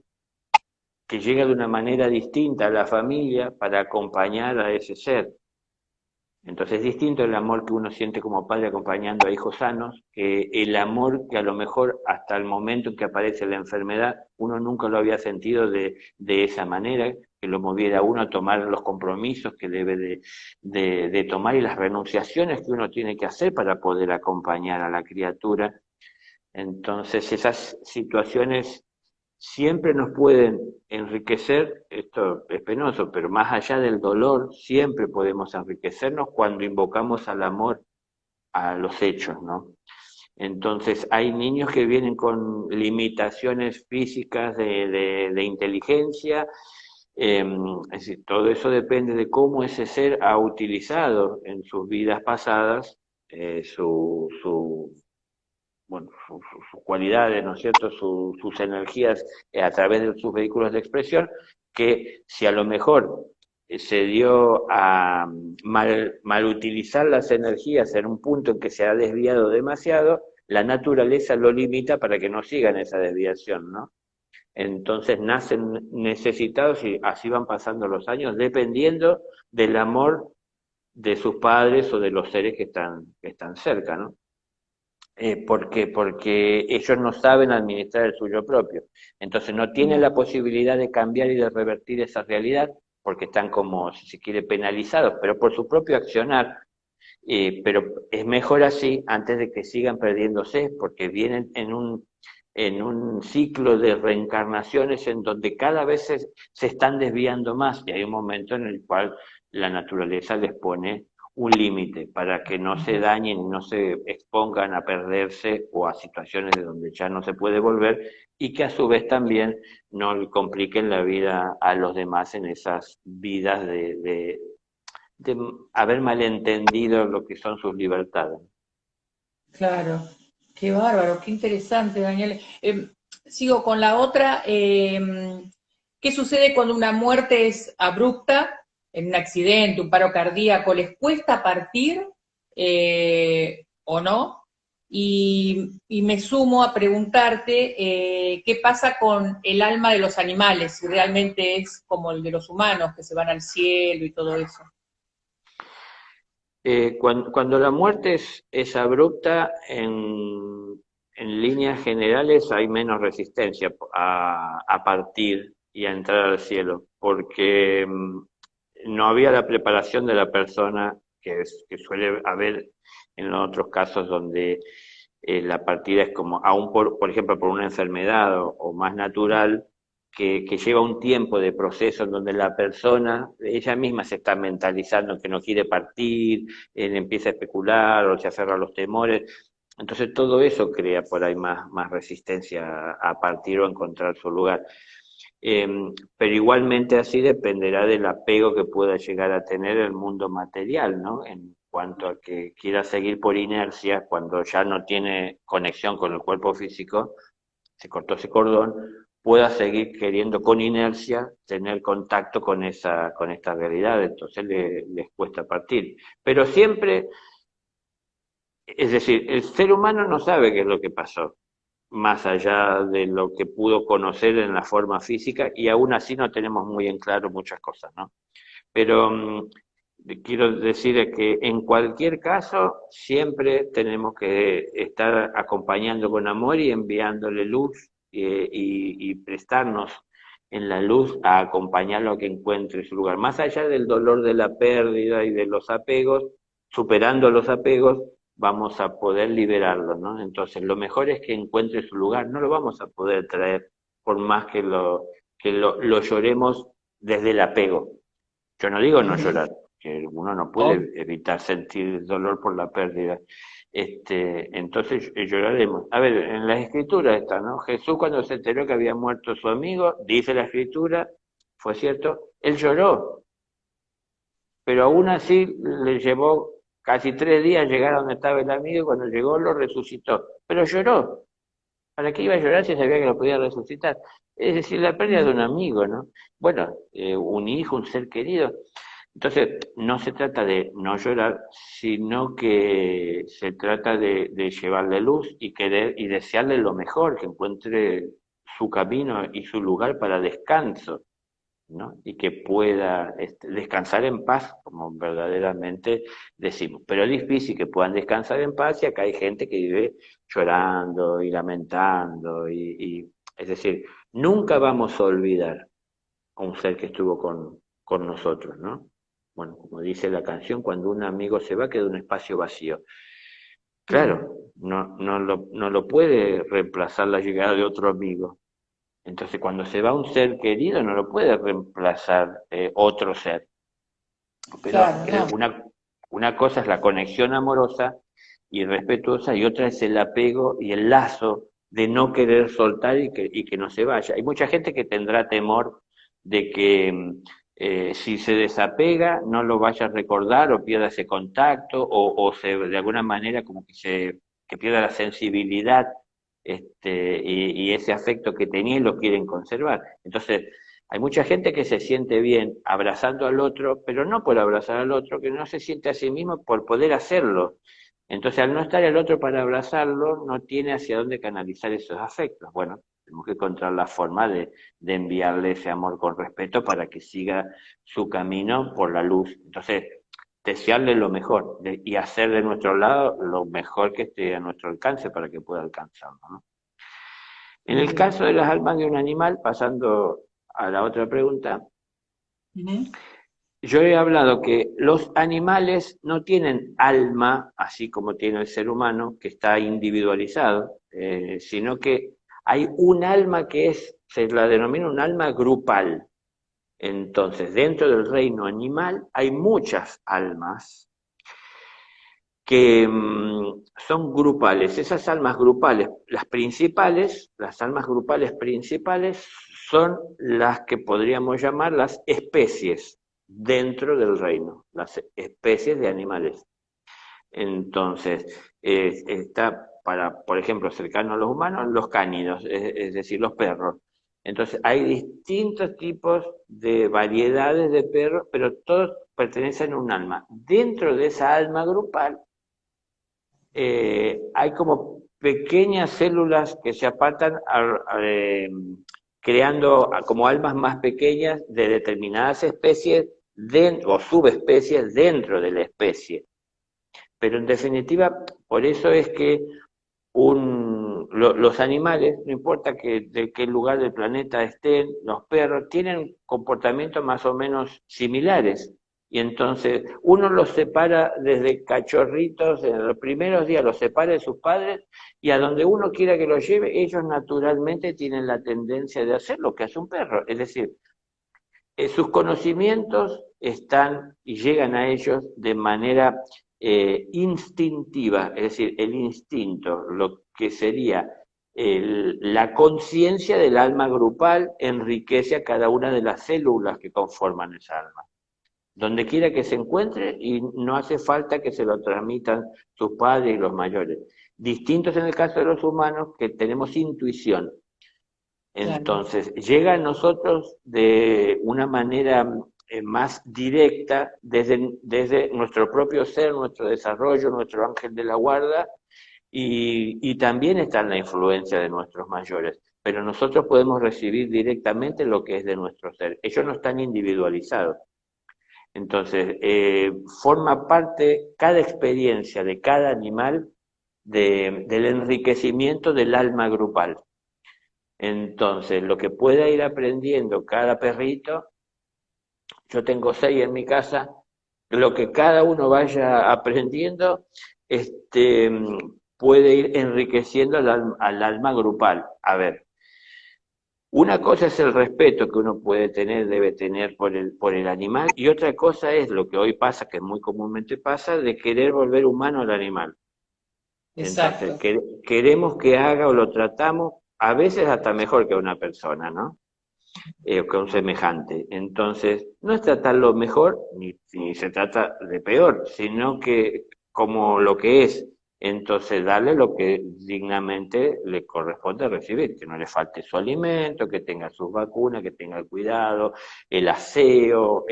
que llega de una manera distinta a la familia para acompañar a ese ser. Entonces es distinto el amor que uno siente como padre acompañando a hijos sanos, que el amor que a lo mejor hasta el momento en que aparece la enfermedad, uno nunca lo había sentido de esa manera, que lo moviera a uno a tomar los compromisos que debe de tomar y las renunciaciones que uno tiene que hacer para poder acompañar a la criatura. Entonces esas situaciones siempre nos pueden enriquecer, esto es penoso, pero más allá del dolor, siempre podemos enriquecernos cuando invocamos al amor a los hechos, ¿no? Entonces, hay niños que vienen con limitaciones físicas de inteligencia, es decir, todo eso depende de cómo ese ser ha utilizado en sus vidas pasadas su bueno, sus cualidades, ¿no es cierto?, sus energías a través de sus vehículos de expresión, que si a lo mejor se dio a mal utilizar las energías en un punto en que se ha desviado demasiado, la naturaleza lo limita para que no sigan esa desviación, ¿no? Entonces nacen necesitados y así van pasando los años, dependiendo del amor de sus padres o de los seres que están cerca, ¿no? ¿Por qué? Porque ellos no saben administrar el suyo propio. Entonces no tienen la posibilidad de cambiar y de revertir esa realidad, porque están como, si se quiere, penalizados, pero por su propio accionar. Pero es mejor así antes de que sigan perdiéndose, porque vienen en un ciclo de reencarnaciones en donde cada vez se están desviando más, y hay un momento en el cual la naturaleza les pone un límite para que no se dañen y no se expongan a perderse o a situaciones de donde ya no se puede volver, y que a su vez también no le compliquen la vida a los demás en esas vidas de haber malentendido lo que son sus libertades. Claro, qué bárbaro, qué interesante, Daniel. Sigo con la otra. ¿Qué sucede cuando una muerte es abrupta, en un accidente, un paro cardíaco? ¿Les cuesta partir o no? Y me sumo a preguntarte qué pasa con el alma de los animales, si realmente es como el de los humanos, que se van al cielo y todo eso. Cuando la muerte es abrupta, en líneas generales hay menos resistencia a partir y a entrar al cielo, porque no había la preparación de la persona que suele haber en otros casos donde la partida es como, aún por ejemplo, por una enfermedad o más natural, que lleva un tiempo de proceso en donde la persona, ella misma se está mentalizando que no quiere partir, empieza a especular o se aferra a los temores. Entonces todo eso crea por ahí más resistencia a partir o a encontrar su lugar. Pero igualmente así dependerá del apego que pueda llegar a tener el mundo material, ¿no? En cuanto a que quiera seguir por inercia, cuando ya no tiene conexión con el cuerpo físico, se cortó ese cordón, pueda seguir queriendo con inercia tener contacto con esta realidad, entonces les cuesta partir. Pero siempre, es decir, el ser humano no sabe qué es lo que pasó, más allá de lo que pudo conocer en la forma física, y aún así no tenemos muy en claro muchas cosas, ¿no? Pero quiero decir que en cualquier caso siempre tenemos que estar acompañando con amor y enviándole luz y prestarnos en la luz a acompañarlo a que encuentre su lugar. Más allá del dolor de la pérdida y de los apegos, superando los apegos, vamos a poder liberarlo, ¿no? Entonces, lo mejor es que encuentre su lugar, no lo vamos a poder traer por más que lo lloremos desde el apego. Yo no digo no llorar, que uno no Oh, puede evitar sentir dolor por la pérdida. Entonces lloraremos. A ver, en las escrituras está, ¿no? Jesús cuando se enteró que había muerto su amigo, dice la escritura, fue cierto, él lloró, pero aún así le llevó casi 3 días llegar a donde estaba el amigo y cuando llegó lo resucitó. Pero lloró. ¿Para qué iba a llorar si sabía que lo podía resucitar? Es decir, la pérdida de un amigo, ¿no? Bueno, un hijo, un ser querido. Entonces, no se trata de no llorar, sino que se trata de llevarle luz y querer y desearle lo mejor, que encuentre su camino y su lugar para descanso, ¿no? Y que pueda descansar en paz, como verdaderamente decimos. Pero es difícil que puedan descansar en paz y acá hay gente que vive llorando y lamentando, es decir, nunca vamos a olvidar a un ser que estuvo con nosotros, ¿no? Bueno, como dice la canción, cuando un amigo se va queda un espacio vacío. Claro, no lo puede reemplazar la llegada de otro amigo. Entonces, cuando se va un ser querido, no lo puede reemplazar otro ser. Pero Claro, no. una cosa es la conexión amorosa y respetuosa, y otra es el apego y el lazo de no querer soltar y que no se vaya. Hay mucha gente que tendrá temor de que si se desapega no lo vaya a recordar o pierda ese contacto de alguna manera como que pierda la sensibilidad y ese afecto que tenía y lo quieren conservar. Entonces, hay mucha gente que se siente bien abrazando al otro, pero no por abrazar al otro, que no se siente a sí mismo por poder hacerlo. Entonces, al no estar el otro para abrazarlo, no tiene hacia dónde canalizar esos afectos. Bueno, tenemos que encontrar la forma de enviarle ese amor con respeto para que siga su camino por la luz. Entonces, desearle lo mejor y hacer de nuestro lado lo mejor que esté a nuestro alcance para que pueda alcanzarlo, ¿no? En el Ujú, caso de las almas de un animal, pasando a la otra pregunta, ujú. yo he hablado que los animales no tienen alma, así como tiene el ser humano, que está individualizado, sino que hay un alma se la denomina un alma grupal. Entonces, dentro del reino animal hay muchas almas que son grupales. Esas almas grupales, las almas grupales principales son las que podríamos llamar las especies dentro del reino, las especies de animales. Entonces, está para, por ejemplo, cercano a los humanos, los cánidos, es decir, los perros. Entonces, hay distintos tipos de variedades de perros, pero todos pertenecen a un alma. Dentro de esa alma grupal hay como pequeñas células que se apartan creando como almas más pequeñas de determinadas especies o subespecies dentro de la especie. Pero en definitiva, por eso es que los animales, no importa de qué lugar del planeta estén, los perros, tienen comportamientos más o menos similares. Y entonces uno los separa desde cachorritos, en los primeros días los separa de sus padres y a donde uno quiera que los lleve, ellos naturalmente tienen la tendencia de hacer lo que hace un perro. Es decir, sus conocimientos están y llegan a ellos de manera instintiva, es decir, el instinto, lo que sería la conciencia del alma grupal enriquece a cada una de las células que conforman esa alma. Donde quiera que se encuentre y no hace falta que se lo transmitan sus padres y los mayores. Distintos en el caso de los humanos que tenemos intuición. Claro. Entonces, llega a nosotros de una manera más directa desde nuestro propio ser, nuestro desarrollo, nuestro ángel de la guarda, y también está en la influencia de nuestros mayores. Pero nosotros podemos recibir directamente lo que es de nuestro ser. Ellos no están individualizados. Entonces, forma parte cada experiencia de cada animal del enriquecimiento del alma grupal. Entonces, lo que pueda ir aprendiendo cada perrito, yo tengo 6 en mi casa, lo que cada uno vaya aprendiendo, puede ir enriqueciendo al alma grupal. A ver, una cosa es el respeto que uno puede tener, debe tener por el animal, y otra cosa es lo que hoy pasa, que muy comúnmente pasa, de querer volver humano al animal. Entonces, Exacto. queremos que haga o lo tratamos, a veces hasta mejor que a una persona, ¿no? con un semejante. Entonces, no es tratarlo mejor, ni se trata de peor, sino que como lo que es. Entonces, darle lo que dignamente le corresponde recibir, que no le falte su alimento, que tenga sus vacunas, que tenga el cuidado, el aseo,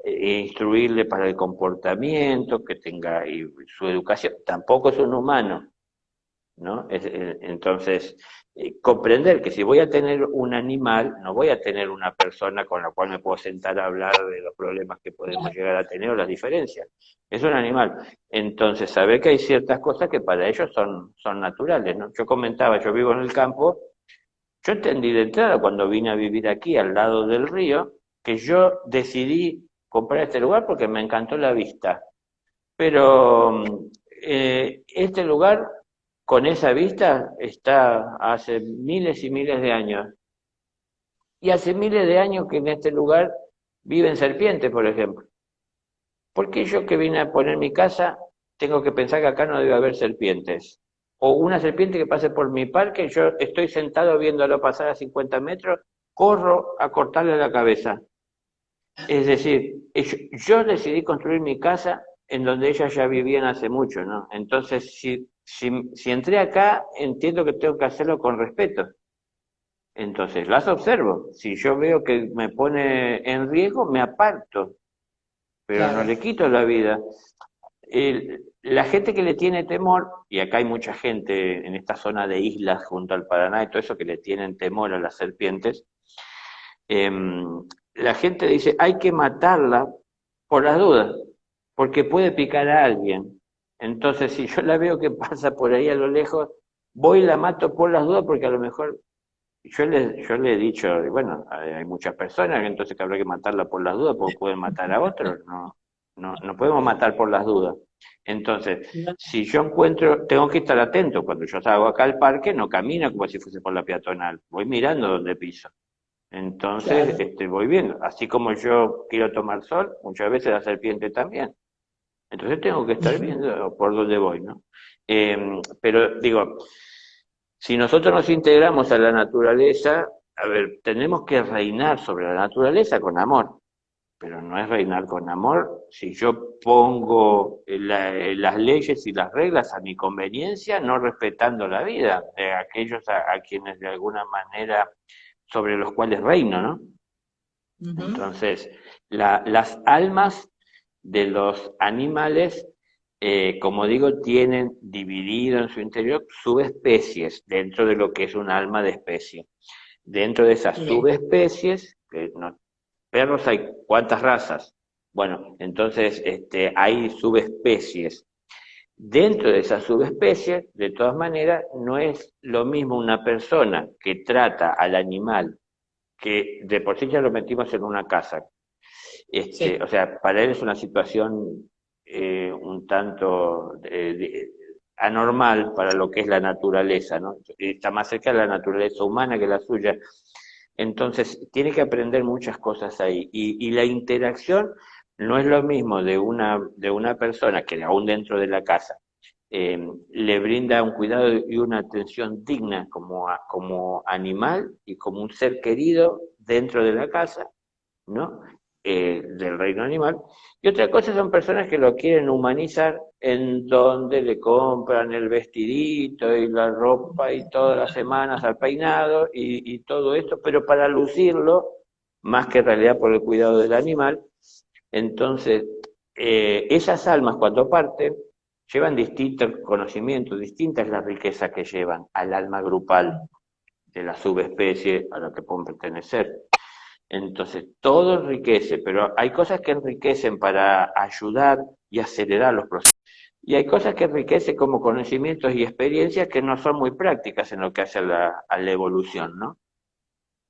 instruirle para el comportamiento, que tenga su educación. Tampoco es un humano, ¿no? Entonces, comprender que si voy a tener un animal, no voy a tener una persona con la cual me puedo sentar a hablar de los problemas que podemos llegar a tener o las diferencias. Es un animal. Entonces, saber que hay ciertas cosas que para ellos son naturales, ¿no? Yo comentaba, yo vivo en el campo, yo entendí de entrada cuando vine a vivir aquí al lado del río, que yo decidí comprar este lugar porque me encantó la vista. Pero este lugar, con esa vista, está hace miles y miles de años. Y hace miles de años que en este lugar viven serpientes, por ejemplo. ¿Por qué yo que vine a poner mi casa tengo que pensar que acá no debe haber serpientes? O una serpiente que pase por mi parque, yo estoy sentado viéndolo pasar a 50 metros, corro a cortarle la cabeza. Es decir, yo decidí construir mi casa en donde ellas ya vivían hace mucho, ¿no? Entonces, si entré acá, entiendo que tengo que hacerlo con respeto. Entonces, las observo. Si yo veo que me pone en riesgo, me aparto, pero no Claro. le quito la vida. La gente que le tiene temor, y acá hay mucha gente en esta zona de islas junto al Paraná y todo eso que le tienen temor a las serpientes, la gente dice, hay que matarla por las dudas, porque puede picar a alguien. Entonces, si yo la veo que pasa por ahí a lo lejos, voy y la mato por las dudas, porque a lo mejor yo le he dicho, bueno, hay muchas personas, entonces que habrá que matarla por las dudas, porque pueden matar a otros, no podemos matar por las dudas. Entonces, si yo encuentro, tengo que estar atento, cuando yo salgo acá al parque, no camino como si fuese por la peatonal, voy mirando donde piso. Entonces, Claro. voy viendo. Así como yo quiero tomar sol, muchas veces la serpiente también. Entonces tengo que estar viendo por dónde voy, ¿no? Pero digo, si nosotros nos integramos a la naturaleza, a ver, tenemos que reinar sobre la naturaleza con amor, pero no es reinar con amor si yo pongo las leyes y las reglas a mi conveniencia, no respetando la vida de aquellos a quienes de alguna manera sobre los cuales reino, ¿no? Ujú. Entonces, las almas de los animales, como digo, tienen dividido en su interior subespecies dentro de lo que es un alma de especie. Dentro de esas Bien. subespecies, perros hay cuántas razas. Bueno, entonces hay subespecies. Dentro de esas subespecies, de todas maneras, no es lo mismo una persona que trata al animal que de por sí ya lo metimos en una casa. O Sí. sea, para él es una situación un tanto anormal para lo que es la naturaleza, ¿no? Está más cerca de la naturaleza humana que la suya. Entonces, tiene que aprender muchas cosas ahí. Y la interacción no es lo mismo de una persona que aún dentro de la casa le brinda un cuidado y una atención digna como animal y como un ser querido dentro de la casa, ¿no? Del reino animal. Y otra cosa son personas que lo quieren humanizar, en donde le compran el vestidito y la ropa y todas las semanas al peinado y todo esto, pero para lucirlo, más que en realidad por el cuidado del animal. Entonces, esas almas cuando parten, llevan distintos conocimientos, distinta es la riqueza que llevan al alma grupal de la subespecie a la que pueden pertenecer. Entonces, todo enriquece, pero hay cosas que enriquecen para ayudar y acelerar los procesos. Y hay cosas que enriquecen como conocimientos y experiencias que no son muy prácticas en lo que hace a la evolución, ¿no?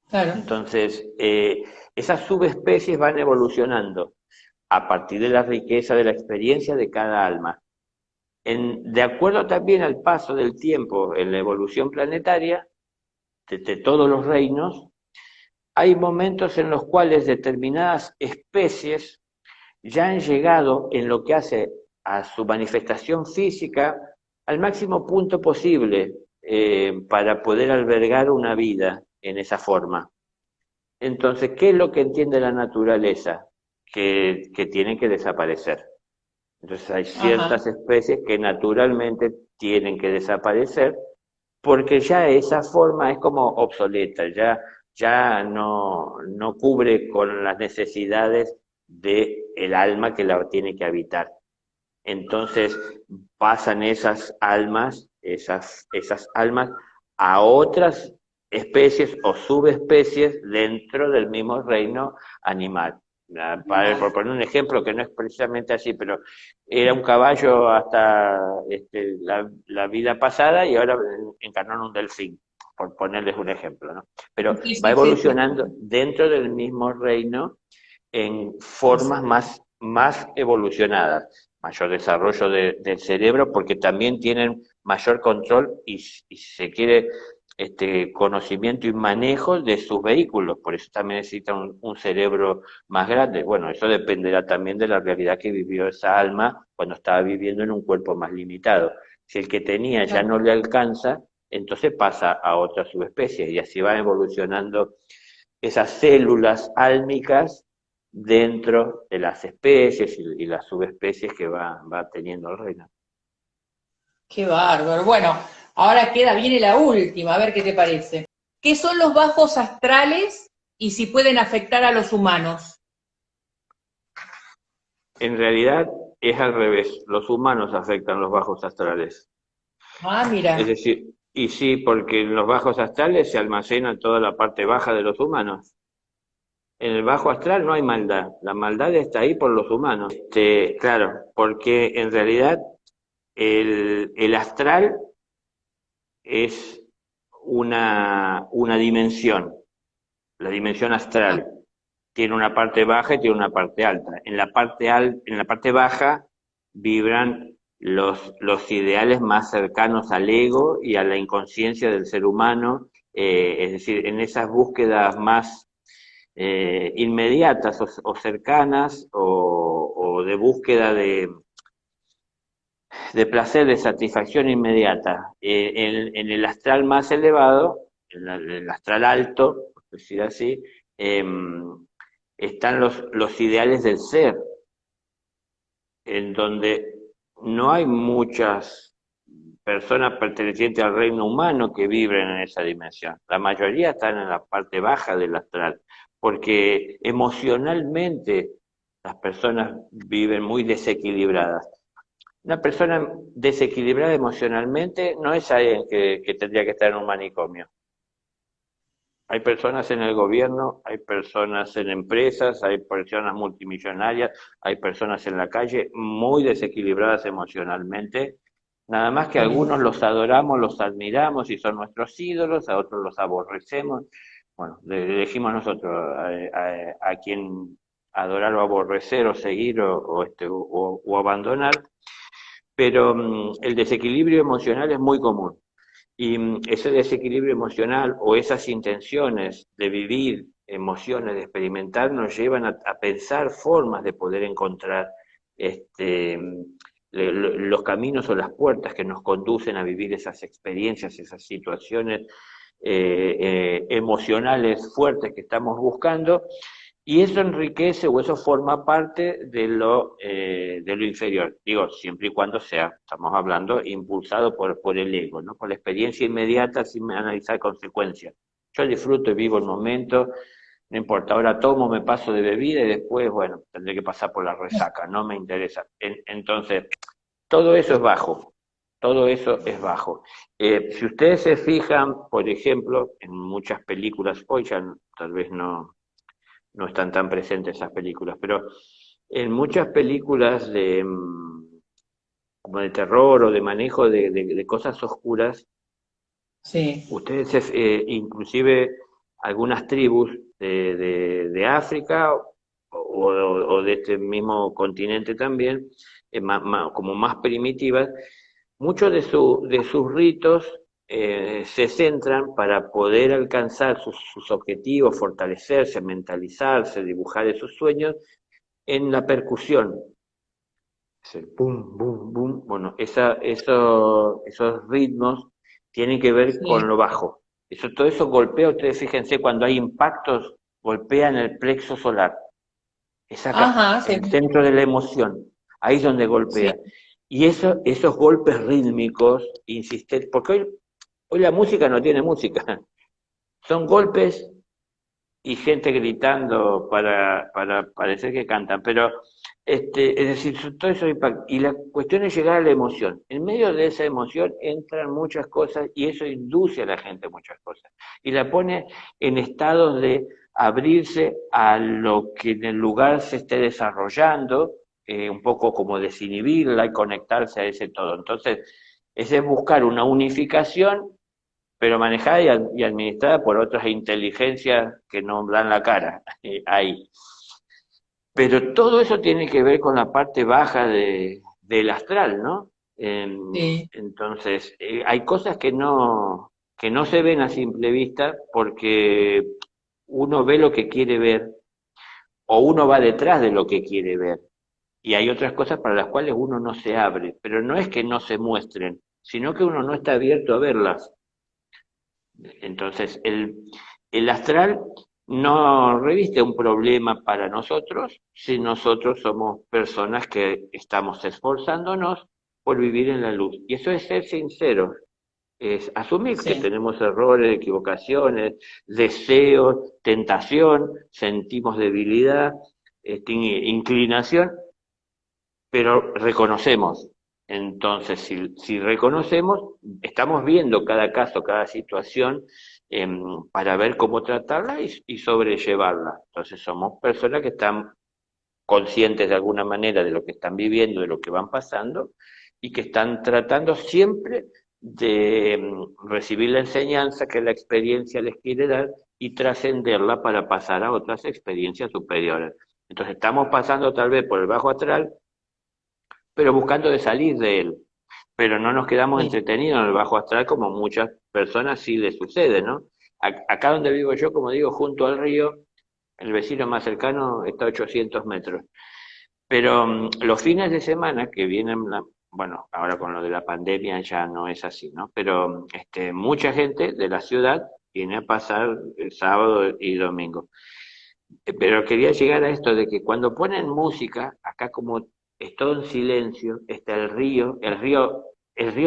Claro. Entonces, esas subespecies van evolucionando a partir de la riqueza de la experiencia de cada alma. De acuerdo también al paso del tiempo en la evolución planetaria, de todos los reinos, hay momentos en los cuales determinadas especies ya han llegado en lo que hace a su manifestación física al máximo punto posible para poder albergar una vida en esa forma. Entonces, ¿qué es lo que entiende la naturaleza? Que tienen que desaparecer. Entonces hay Ajá. ciertas especies que naturalmente tienen que desaparecer porque ya esa forma es como obsoleta, ya no cubre con las necesidades del alma que la tiene que habitar. Entonces pasan esas almas a otras especies o subespecies dentro del mismo reino animal. Por Animal. poner un ejemplo que no es precisamente así, pero era un caballo hasta la vida pasada y ahora encarnó en un delfín, por ponerles un ejemplo, ¿no? Pero Sí, va sí, sí, sí. evolucionando dentro del mismo reino en Es- formas más evolucionadas, mayor desarrollo del cerebro, porque también tienen mayor control y se quiere conocimiento y manejo de sus vehículos, por eso también necesita un cerebro más grande. Bueno, eso dependerá también de la realidad que vivió esa alma cuando estaba viviendo en un cuerpo más limitado. Si el que tenía ya no le alcanza, entonces pasa a otra subespecie y así va evolucionando esas células álmicas dentro de las especies y las subespecies que va teniendo el reino. Qué bárbaro. Bueno, ahora viene la última, a ver qué te parece. ¿Qué son los bajos astrales y si pueden afectar a los humanos? En realidad es al revés, los humanos afectan los bajos astrales. Ah, Es mira. decir, y sí, porque en los bajos astrales se almacena toda la parte baja de los humanos. En el bajo astral no hay maldad, la maldad está ahí por los humanos. Claro, porque en realidad el astral es una dimensión, la dimensión Ah, astral. Tiene una parte baja y tiene una parte alta. En la parte baja vibran los ideales más cercanos al ego y a la inconsciencia del ser humano, es decir, en esas búsquedas más inmediatas o cercanas o de búsqueda de placer, de satisfacción inmediata. En el astral más elevado, en el astral alto, por decir así, eh, están los ideales del ser, en donde no hay muchas personas pertenecientes al reino humano que vibren en esa dimensión. La mayoría están en la parte baja del astral, porque emocionalmente las personas viven muy desequilibradas. Una persona desequilibrada emocionalmente no es alguien que tendría que estar en un manicomio. Hay personas en el gobierno, hay personas en empresas, hay personas multimillonarias, hay personas en la calle muy desequilibradas emocionalmente. Nada más que sí. algunos los adoramos, los admiramos y son nuestros ídolos, a otros los aborrecemos. Bueno, elegimos nosotros a quien adorar o aborrecer o seguir o abandonar, pero el desequilibrio emocional es muy común. Y ese desequilibrio emocional o esas intenciones de vivir emociones, de experimentar, nos llevan a pensar formas de poder encontrar este, los caminos o las puertas que nos conducen a vivir esas experiencias, esas situaciones emocionales fuertes que estamos buscando, y eso enriquece o eso forma parte de lo inferior. Digo, siempre y cuando sea, estamos hablando, impulsado por el ego, ¿no? Por la experiencia inmediata sin analizar consecuencias. Yo disfruto y vivo el momento, no importa, ahora tomo, me paso de bebida y después, bueno, tendré que pasar por la resaca, no me interesa. Entonces, todo eso es bajo, todo eso es bajo. Si ustedes se fijan, por ejemplo, en muchas películas, hoy ya tal vez no están tan presentes esas películas, pero en muchas películas como de terror o de manejo de cosas oscuras, Sí. ustedes, inclusive algunas tribus de África o de este mismo continente también, como más primitivas, muchos de sus ritos se centran para poder alcanzar sus objetivos, fortalecerse, mentalizarse, dibujar esos sueños en la percusión. Es el pum, bum, bum. Bueno, esos ritmos tienen que ver Sí. con lo bajo. Todo eso golpea, ustedes fíjense cuando hay impactos, golpea en el plexo solar, Ajá, el centro de la emoción, ahí es donde sí, golpea. Y esos golpes rítmicos, insistentes, porque hoy la música no tiene música, son golpes y gente gritando para parecer que cantan, pero es decir, todo eso impacta. Y la cuestión es llegar a la emoción. En medio de esa emoción entran muchas cosas y eso induce a la gente a muchas cosas. Y la pone en estados de abrirse a lo que en el lugar se esté desarrollando, un poco como desinhibirla y conectarse a ese todo. Entonces, ese es buscar una unificación pero manejada y administrada por otras inteligencias que no dan la cara ahí. Pero todo eso tiene que ver con la parte baja del astral, ¿no? sí, Entonces, hay cosas que no se ven a simple vista porque uno ve lo que quiere ver o uno va detrás de lo que quiere ver. Y hay otras cosas para las cuales uno no se abre, pero no es que no se muestren, sino que uno no está abierto a verlas. Entonces, el astral no reviste un problema para nosotros si nosotros somos personas que estamos esforzándonos por vivir en la luz. Y eso es ser sinceros, es asumir que sí. tenemos errores, equivocaciones, deseos, tentación, sentimos debilidad, inclinación, pero reconocemos. Entonces, si reconocemos, estamos viendo cada caso, cada situación para ver cómo tratarla y sobrellevarla. Entonces, somos personas que están conscientes de alguna manera de lo que están viviendo, de lo que van pasando, y que están tratando siempre de recibir la enseñanza que la experiencia les quiere dar y trascenderla para pasar a otras experiencias superiores. Entonces, estamos pasando tal vez por el bajo astral, pero buscando de salir de él. Pero no nos quedamos Sí. entretenidos en el bajo astral como muchas personas sí les sucede, ¿no? Acá donde vivo yo, como digo, junto al río, el vecino más cercano está a 800 metros. Pero los fines de semana que vienen, bueno, ahora con lo de la pandemia ya no es así, ¿no? Pero mucha gente de la ciudad viene a pasar el sábado y domingo. Pero quería llegar a esto de que cuando ponen música, acá como es todo en silencio, está el río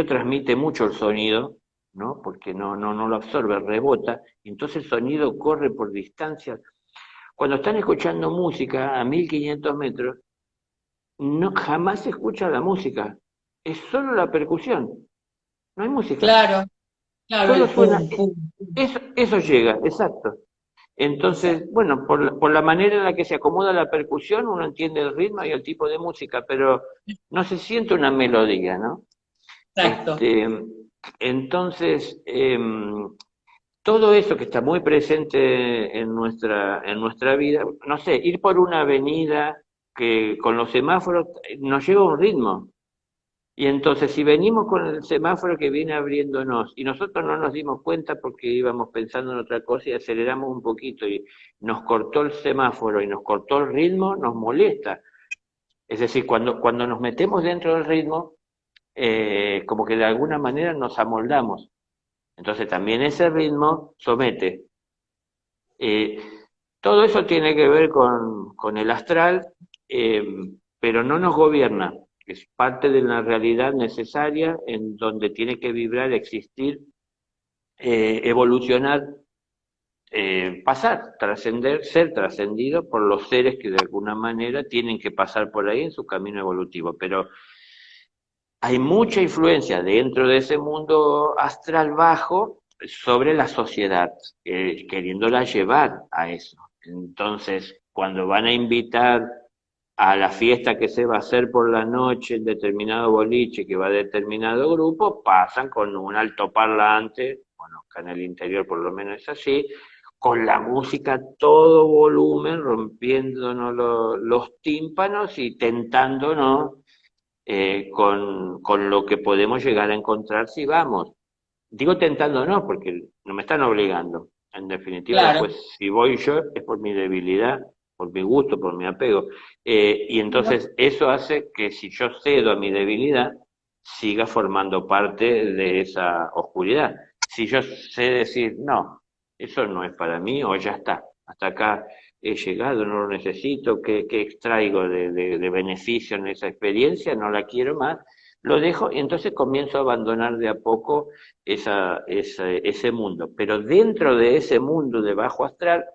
transmite mucho el sonido, ¿no? Porque no lo absorbe, rebota, y entonces el sonido corre por distancia. Cuando están escuchando música a 1500 metros, no jamás se escucha la música, es solo la percusión, no hay música, Claro, claro, solo el suena, pum, pum. eso llega, exacto. Entonces, Exacto. bueno, por la manera en la que se acomoda la percusión, uno entiende el ritmo y el tipo de música, pero no se siente una melodía, ¿no? Exacto. Este, entonces, todo eso que está muy presente en nuestra vida, no sé, ir por una avenida que con los semáforos nos lleva a un ritmo. Y entonces, si venimos con el semáforo que viene abriéndonos y nosotros no nos dimos cuenta porque íbamos pensando en otra cosa y aceleramos un poquito y nos cortó el semáforo y nos cortó el ritmo, nos molesta. Es decir, cuando nos metemos dentro del ritmo, como que de alguna manera nos amoldamos. Entonces, también ese ritmo somete. Eh, Todo eso tiene que ver con el astral, eh, pero no nos gobierna. Es parte de la realidad necesaria en donde tiene que vibrar, existir, evolucionar, pasar, trascender, ser trascendido por los seres que de alguna manera tienen que pasar por ahí en su camino evolutivo. Pero hay mucha influencia dentro de ese mundo astral bajo sobre la sociedad, queriéndola llevar a eso. Entonces, cuando van a invitar a la fiesta que se va a hacer por la noche en determinado boliche que va a determinado grupo, pasan con un altoparlante, bueno, acá en el interior por lo menos es así, con la música a todo volumen, rompiéndonos los tímpanos y tentándonos con lo que podemos llegar a encontrar si vamos. Digo tentando no, porque no me están obligando. En definitiva, Claro. después, si voy yo es por mi debilidad, por mi gusto, por mi apego. Y entonces eso hace que si yo cedo a mi debilidad, siga formando parte de esa oscuridad. Si yo sé decir, no, eso no es para mí o ya está, hasta acá he llegado, no lo necesito, ¿qué extraigo de beneficio en esa experiencia? No la quiero más, lo dejo y entonces comienzo a abandonar de a poco ese mundo. Pero dentro de ese mundo de bajo astral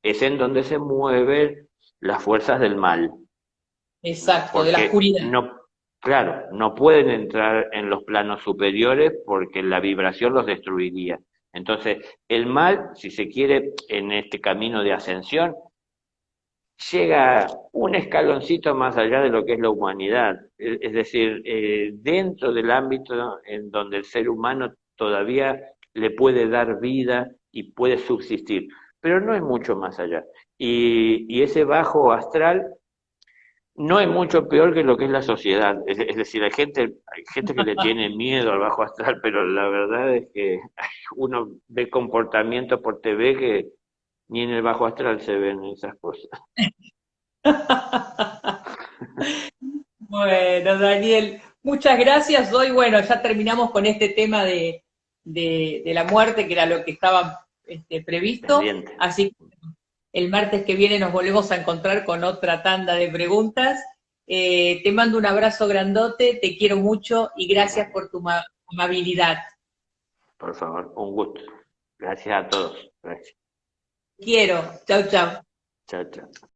es en donde se mueven las fuerzas del mal, ¿no? Exacto, de la Porque oscuridad. no, claro, no pueden entrar en los planos superiores porque la vibración los destruiría. Entonces, el mal, si se quiere, en este camino de ascensión, llega un escaloncito más allá de lo que es la humanidad. Es decir, dentro del ámbito en donde el ser humano todavía le puede dar vida y puede subsistir, pero no es mucho más allá. Y ese bajo astral no es mucho peor que lo que es la sociedad. Es decir, hay gente que le tiene miedo al bajo astral, pero la verdad es que uno ve comportamientos por TV que ni en el bajo astral se ven esas cosas. Bueno, Daniel, muchas gracias. Hoy, bueno, ya terminamos con este tema de la muerte, que era lo que estaba previsto. Pendiente. Así que el martes que viene nos volvemos a encontrar con otra tanda de preguntas. Te mando un abrazo grandote, te quiero mucho y gracias por tu amabilidad. Por favor, un gusto. Gracias a todos. Gracias. Quiero. Chau, chau. Chao, chao.